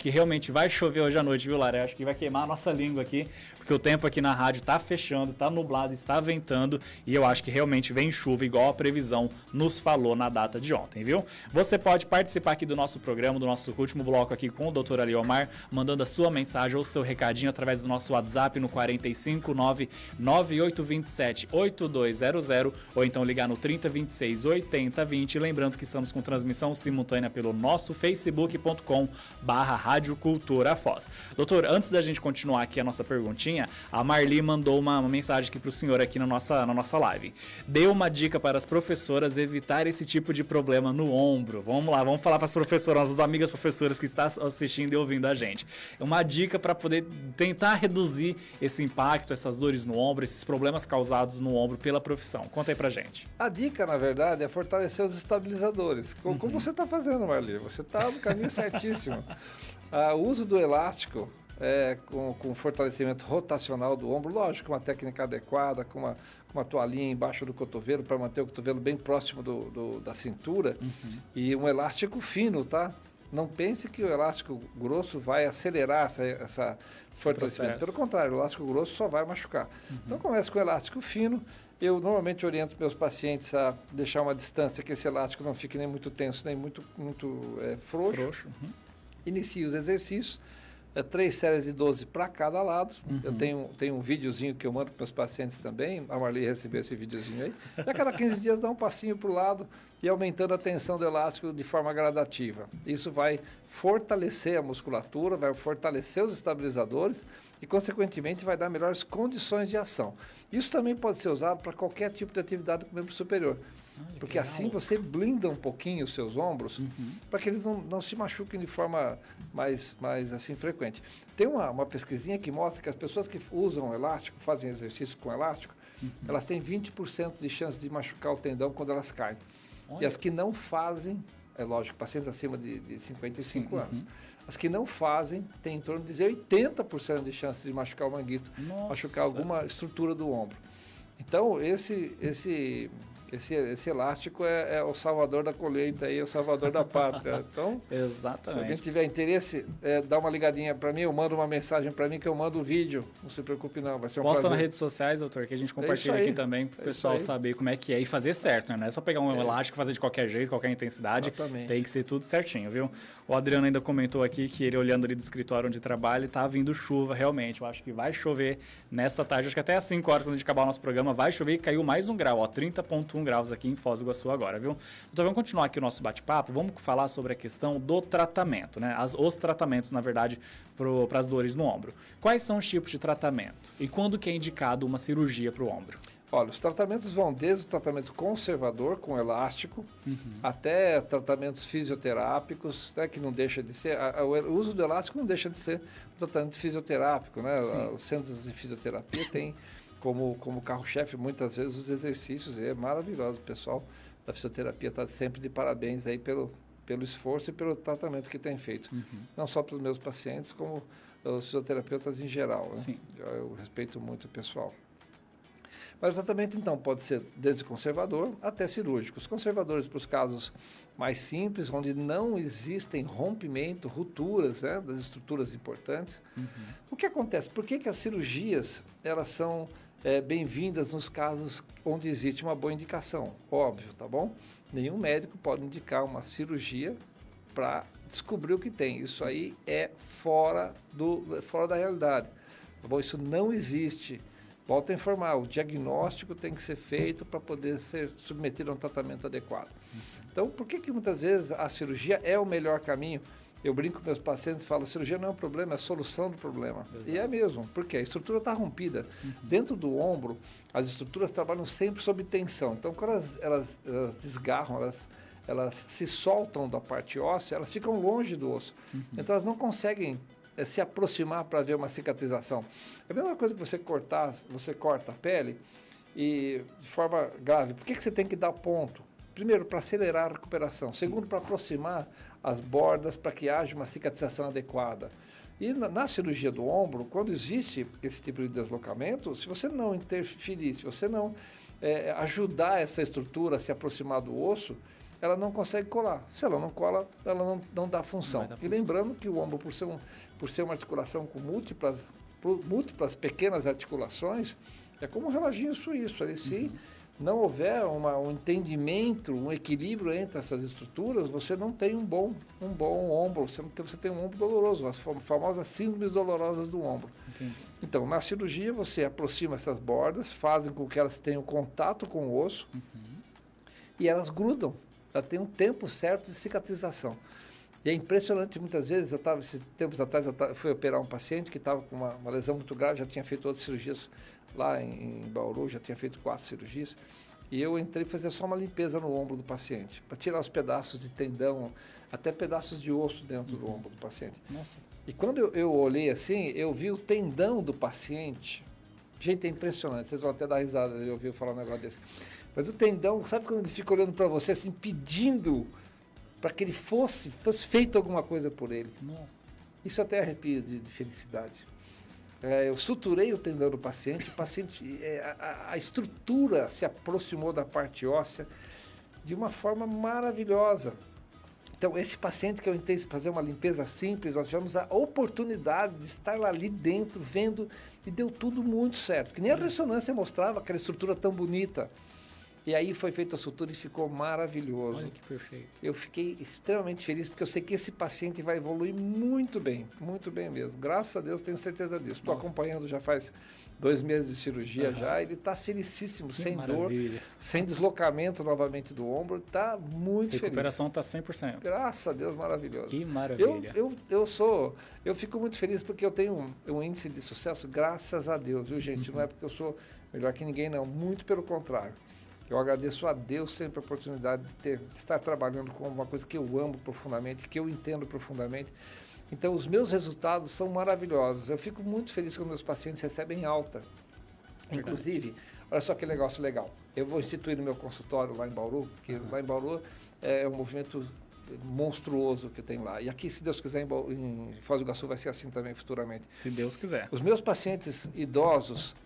que realmente vai chover hoje à noite, viu, Lara? Eu acho que vai queimar a nossa língua aqui, porque o tempo aqui na rádio está fechando, está nublado, está ventando e eu acho que realmente vem chuva, igual a previsão nos falou na data de ontem, viu? Você pode participar aqui do nosso programa, do nosso último bloco aqui com o Dr. Eliomar, mandando a sua mensagem ou seu recadinho através do nosso WhatsApp no 459-9827-8200 ou então ligar no 3026-8020. Lembrando que estamos com transmissão simultânea pelo nosso facebook.com/Rádio Cultura Foz. Doutor, antes da gente continuar aqui a nossa perguntinha, a Marli mandou uma mensagem aqui para o senhor aqui na nossa live. Deu uma dica para as professoras evitar esse tipo de problema no ombro. Vamos lá, vamos falar para as professoras, nossas amigas professoras que estão assistindo e ouvindo a gente. Uma dica para poder tentar reduzir esse impacto, essas dores no ombro, esses problemas causados no ombro pela profissão. Conta aí pra gente. A dica, na verdade, é fortalecer os estabilizadores. Como você está fazendo, Marli? Você está no caminho certíssimo. O uso do elástico com fortalecimento rotacional do ombro, lógico, uma técnica adequada, com uma toalhinha embaixo do cotovelo para manter o cotovelo bem próximo da cintura e um elástico fino, tá? Não pense que o elástico grosso vai acelerar essa fortalecimento. Pelo contrário, o elástico grosso só vai machucar. Então, começa com o elástico fino. Eu normalmente oriento meus pacientes a deixar uma distância que esse elástico não fique nem muito tenso, nem muito frouxo. Inicie os exercícios. 3 séries de 12 para cada lado. Eu tenho um videozinho que eu mando para meus pacientes também. A Marli recebeu esse videozinho aí. E a cada 15 dias dá um passinho para o lado e aumentando a tensão do elástico de forma gradativa. Isso vai fortalecer a musculatura, vai fortalecer os estabilizadores e, consequentemente, vai dar melhores condições de ação. Isso também pode ser usado para qualquer tipo de atividade com o membro superior. Porque assim você blinda um pouquinho os seus ombros para que eles não se machuquem de forma mais assim frequente. Tem uma pesquisinha que mostra que as pessoas que usam elástico, fazem exercício com elástico, elas têm 20% de chance de machucar o tendão quando elas caem. E as que não fazem, é lógico, pacientes acima de 55 anos, as que não fazem têm em torno de 80% de chance de machucar o manguito, machucar alguma estrutura do ombro. Então, esse elástico é o salvador da colheita, aí, é o salvador da pátria. Então, exatamente. Se alguém tiver interesse, dá uma ligadinha para mim, eu mando uma mensagem para mim que eu mando o vídeo. Não se preocupe não, vai ser um prazer. Posta nas redes sociais, doutor, que a gente compartilha aqui também para o pessoal saber como é que é e fazer certo, né? Não é só pegar um elástico e fazer de qualquer jeito, qualquer intensidade. Exatamente. Tem que ser tudo certinho, viu? O Adriano ainda comentou aqui que ele olhando ali do escritório onde trabalha, tá vindo chuva realmente. Eu acho que vai chover nessa tarde, acho que até às 5 horas quando a gente acabar o nosso programa vai chover e caiu mais 1 grau, ó, 30,1 graus aqui em Foz do Iguaçu agora, viu? Então vamos continuar aqui o nosso bate-papo, vamos falar sobre a questão do tratamento, né? os tratamentos, na verdade, para as dores no ombro. Quais são os tipos de tratamento? E quando que é indicado uma cirurgia para o ombro? Olha, os tratamentos vão desde o tratamento conservador, com elástico, até tratamentos fisioterápicos, né, que não deixa de ser... O uso do elástico não deixa de ser um tratamento fisioterápico, né? Os centros de fisioterapia têm como carro-chefe, muitas vezes, os exercícios, e é maravilhoso. O pessoal da fisioterapia está sempre de parabéns aí pelo esforço e pelo tratamento que tem feito. Não só para os meus pacientes, como os fisioterapeutas em geral. Né? Sim. Eu respeito muito o pessoal. Mas o tratamento, então, pode ser desde conservador até cirúrgico. Os conservadores para os casos mais simples, onde não existem rompimento, rupturas, né, das estruturas importantes. O que acontece? Por que as cirurgias elas são bem-vindas nos casos onde existe uma boa indicação? Óbvio, tá bom? Nenhum médico pode indicar uma cirurgia para descobrir o que tem. Isso aí é fora da realidade. Tá bom? Isso não existe. Volto a informar, o diagnóstico tem que ser feito para poder ser submetido a um tratamento adequado. Então, por que muitas vezes a cirurgia é o melhor caminho? Eu brinco com meus pacientes e falo, a cirurgia não é um problema, é a solução do problema. Exato. E é mesmo, porque a estrutura está rompida. Dentro do ombro, as estruturas trabalham sempre sob tensão. Então, quando elas desgarram, elas se soltam da parte óssea, elas ficam longe do osso. Então, elas não conseguem se aproximar para ver uma cicatrização. É a mesma coisa que você corta a pele e de forma grave. Por que você tem que dar ponto? Primeiro, para acelerar a recuperação. Segundo, para aproximar as bordas para que haja uma cicatrização adequada. E na cirurgia do ombro, quando existe esse tipo de deslocamento, se você não interferir, se você não ajudar essa estrutura a se aproximar do osso, ela não consegue colar. Se ela não cola, ela não dá função. E lembrando que o ombro, por ser uma articulação com múltiplas pequenas articulações, é como um reloginho suíço. Se não houver um entendimento, um equilíbrio entre essas estruturas, você não tem um bom ombro, você tem um ombro doloroso, as famosas síndromes dolorosas do ombro. Entendi. Então, na cirurgia, você aproxima essas bordas, fazem com que elas tenham contato com o osso e elas grudam. Ela tem um tempo certo de cicatrização. E é impressionante, muitas vezes, esses tempos atrás, fui operar um paciente que estava com uma lesão muito grave, já tinha feito outras cirurgias lá em Bauru, já tinha feito 4 cirurgias, e eu entrei para fazer só uma limpeza no ombro do paciente, para tirar os pedaços de tendão, até pedaços de osso dentro do ombro do paciente. Nossa. E quando eu olhei assim, eu vi o tendão do paciente. Gente, é impressionante, vocês vão até dar risada de ouvir eu falar um negócio desse. Mas o tendão, sabe quando ele fica olhando para você assim, pedindo para que ele fosse feito alguma coisa por ele? Nossa. Isso até arrepia de felicidade. Eu suturei o tendão do paciente, a estrutura se aproximou da parte óssea de uma forma maravilhosa. Então, esse paciente que eu tentei fazer uma limpeza simples, nós tivemos a oportunidade de estar lá ali dentro, vendo, e deu tudo muito certo. Porque nem a ressonância mostrava aquela estrutura tão bonita. E aí foi feita a sutura e ficou maravilhoso. Olha que perfeito. Eu fiquei extremamente feliz, porque eu sei que esse paciente vai evoluir muito bem mesmo. Graças a Deus, tenho certeza disso. Estou acompanhando já faz 2 meses de cirurgia já, ele está felicíssimo, sem maravilha. dor, sem deslocamento novamente do ombro, está muito feliz. A recuperação está 100%. Graças a Deus, maravilhoso. Que maravilha. Eu fico muito feliz porque eu tenho um índice de sucesso, graças a Deus, viu, gente? Não é porque eu sou melhor que ninguém, não, muito pelo contrário. Eu agradeço a Deus sempre a oportunidade de estar trabalhando com uma coisa que eu amo profundamente, que eu entendo profundamente. Então, os meus resultados são maravilhosos. Eu fico muito feliz quando meus pacientes recebem alta. Inclusive, olha só que negócio legal. Eu vou instituir no meu consultório lá em Bauru, porque lá em Bauru é um movimento monstruoso que tem lá. E aqui, se Deus quiser, em Foz do Iguaçu vai ser assim também futuramente. Se Deus quiser. Os meus pacientes idosos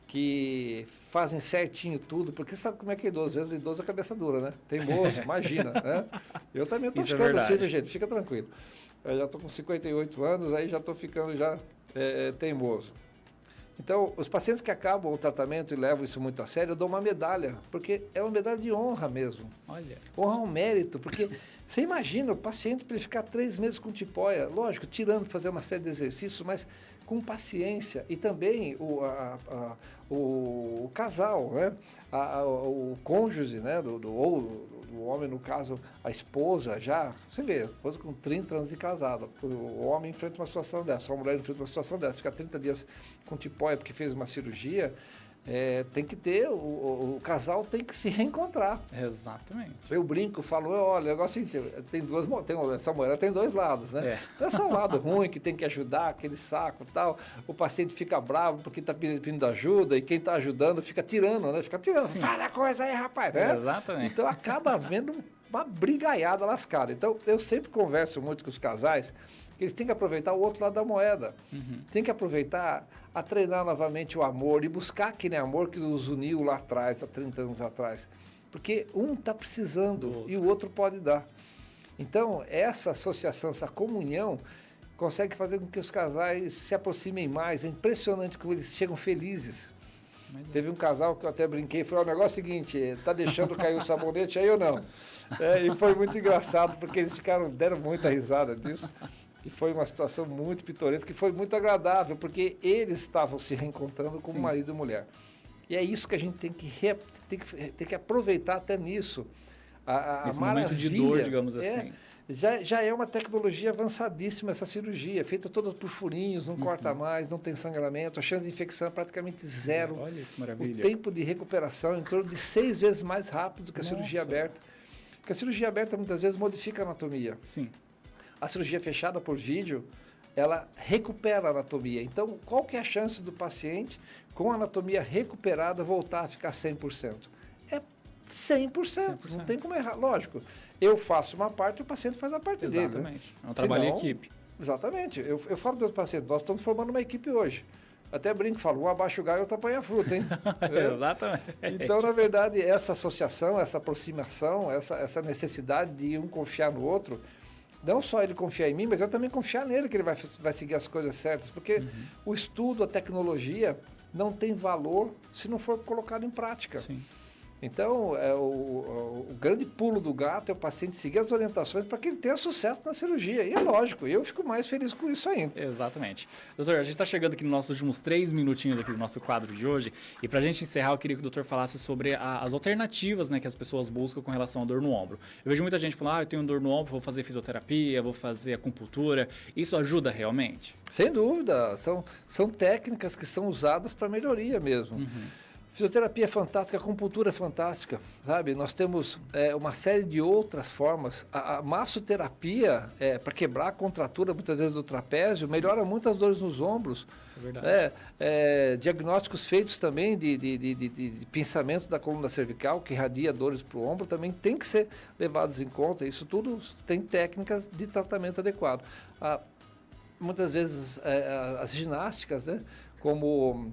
que fazem certinho tudo, porque sabe como é que é idoso? Às vezes idoso é cabeça dura, né? Teimoso, imagina, né? Eu também estou ficando assim, né, gente? Fica tranquilo. Eu já estou com 58 anos, aí já estou ficando já teimoso. Então, os pacientes que acabam o tratamento e levam isso muito a sério, eu dou uma medalha, porque é uma medalha de honra mesmo. Olha. Honra ao mérito, porque você imagina o paciente para ele ficar 3 meses com tipóia, lógico, tirando, fazer uma série de exercícios, mas com paciência, e também o casal, né? O cônjuge, né? O homem, no caso, a esposa já, você vê, a esposa com 30 anos de casado, o homem enfrenta uma situação dessa, a mulher enfrenta uma situação dessa, fica 30 dias com tipóia porque fez uma cirurgia, tem que ter, o casal tem que se reencontrar. Exatamente. Eu brinco, falo, olha, o negócio é assim, essa moeda tem 2 lados, né? Não é só um lado ruim, que tem que ajudar, aquele saco e tal, o paciente fica bravo porque está pedindo ajuda, e quem está ajudando fica tirando, né? Fica tirando, fala coisa aí, rapaz, né? Exatamente. Então acaba havendo uma brigaiada lascada. Então eu sempre converso muito com os casais, que eles têm que aproveitar o outro lado da moeda. Tem que aproveitar a treinar novamente o amor e buscar aquele amor que os uniu lá atrás, há 30 anos atrás. Porque um está precisando e o outro pode dar. Então, essa associação, essa comunhão, consegue fazer com que os casais se aproximem mais. É impressionante como eles chegam felizes. Teve um casal que eu até brinquei e falei, o negócio é o seguinte, está deixando cair o sabonete aí ou não? E foi muito engraçado, porque eles deram muita risada disso. E foi uma situação muito pitoresca, que foi muito agradável, porque eles estavam se reencontrando como marido e mulher. E é isso que a gente tem que aproveitar até nisso. Esse momento de dor, digamos assim. Já é uma tecnologia avançadíssima essa cirurgia, feita toda por furinhos, não corta mais, não tem sangramento, a chance de infecção é praticamente zero. Olha que maravilha. O tempo de recuperação é em torno de 6 vezes mais rápido que a cirurgia aberta. Porque a cirurgia aberta muitas vezes modifica a anatomia. Sim. A cirurgia fechada por vídeo, ela recupera a anatomia. Então, qual que é a chance do paciente, com a anatomia recuperada, voltar a ficar 100%? É 100%. Não tem como errar. Lógico, eu faço uma parte e o paciente faz a parte dele. Exatamente. Né? É um trabalho em equipe. Exatamente. Eu falo para os meus pacientes, nós estamos formando uma equipe hoje. Até brinco, falo, um abaixa o galho e outro apanha a fruta, hein? Exatamente. Então, na verdade, essa associação, essa aproximação, essa necessidade de um confiar no outro, não só ele confiar em mim, mas eu também confiar nele que ele vai seguir as coisas certas. Porque o estudo, a tecnologia, não tem valor se não for colocado em prática. Sim. Então, o grande pulo do gato é o paciente seguir as orientações para que ele tenha sucesso na cirurgia. E é lógico, eu fico mais feliz com isso ainda. Exatamente. Doutor, a gente está chegando aqui nos nossos últimos 3 minutinhos aqui do nosso quadro de hoje. E para a gente encerrar, eu queria que o doutor falasse sobre as alternativas, né, que as pessoas buscam com relação à dor no ombro. Eu vejo muita gente falando, eu tenho dor no ombro, vou fazer fisioterapia, vou fazer acupuntura. Isso ajuda realmente? Sem dúvida. São técnicas que são usadas para melhoria mesmo. Fisioterapia é fantástica, acupuntura é fantástica, sabe? Nós temos uma série de outras formas. A massoterapia, para quebrar a contratura, muitas vezes, do trapézio, melhora muito as dores nos ombros. Isso é verdade. Diagnósticos feitos também de pinçamento da coluna cervical, que irradia dores para o ombro, também tem que ser levados em conta. Isso tudo tem técnicas de tratamento adequado. Muitas vezes, as ginásticas, né? Como...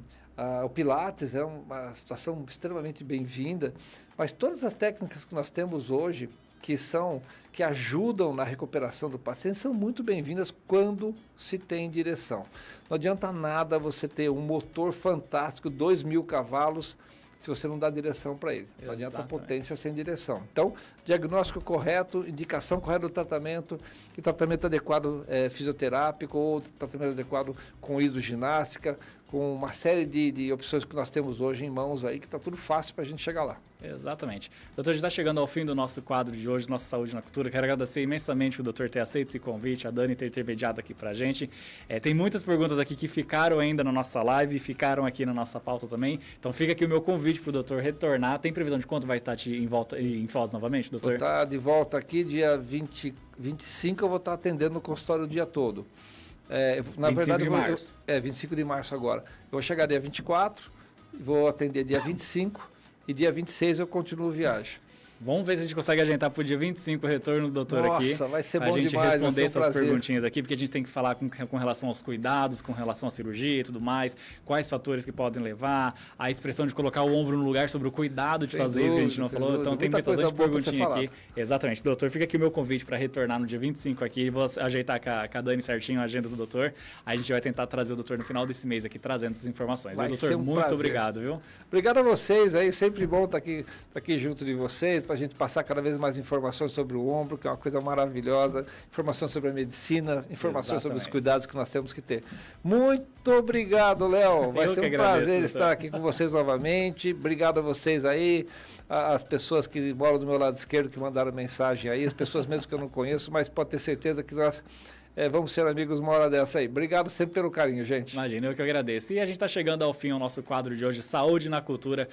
o Pilates é uma situação extremamente bem-vinda, mas todas as técnicas que nós temos hoje que ajudam na recuperação do paciente são muito bem-vindas quando se tem direção. Não adianta nada você ter um motor fantástico, 2.000 cavalos, se você não dá direção para ele. Não adianta potência sem direção. Então, diagnóstico correto, indicação correta do tratamento, e tratamento adequado fisioterápico ou tratamento adequado com hidroginástica, com uma série de opções que nós temos hoje em mãos aí, que está tudo fácil para a gente chegar lá. Exatamente. Doutor, a gente está chegando ao fim do nosso quadro de hoje, Nossa Saúde na Cultura. Quero agradecer imensamente o doutor ter aceito esse convite, a Dani ter intermediado aqui para a gente. Tem muitas perguntas aqui que ficaram ainda na nossa live, ficaram aqui na nossa pauta também. Então fica aqui o meu convite para o doutor retornar. Tem previsão de quando vai estar em Foz novamente, doutor? Vou estar de volta aqui dia 25, eu vou estar atendendo no consultório o dia todo. Na 25 verdade, de março. 25 de março agora. Eu vou chegar dia 24, vou atender dia 25 e dia 26 eu continuo viagem. Vamos ver se a gente consegue agendar para o dia 25 o retorno do doutor aqui. Nossa, vai ser bom demais. A gente responder essas prazer. perguntinhas aqui, porque a gente tem que falar com relação aos cuidados, com relação à cirurgia e tudo mais, quais fatores que podem levar, a expressão de colocar o ombro no lugar sobre o cuidado de fazer isso que a gente não falou. Então tem muita coisa perguntinha aqui. Exatamente. Doutor, fica aqui o meu convite para retornar no dia 25 aqui. Vou ajeitar com a Dani certinho a agenda do doutor. Aí a gente vai tentar trazer o doutor no final desse mês aqui, trazendo essas informações. Doutor, muito obrigado, viu? Obrigado a vocês aí, sempre bom estar aqui junto de vocês, para a gente passar cada vez mais informações sobre o ombro, que é uma coisa maravilhosa, informações sobre a medicina, informações sobre os cuidados que nós temos que ter. Muito obrigado, Léo. Vai ser um prazer estar aqui com vocês novamente. Obrigado a vocês aí, as pessoas que moram do meu lado esquerdo, que mandaram mensagem aí, as pessoas mesmo que eu não conheço, mas pode ter certeza que nós vamos ser amigos uma hora dessa aí. Obrigado sempre pelo carinho, gente. Imagina, eu que agradeço. E a gente está chegando ao fim ao nosso quadro de hoje, Saúde na Cultura.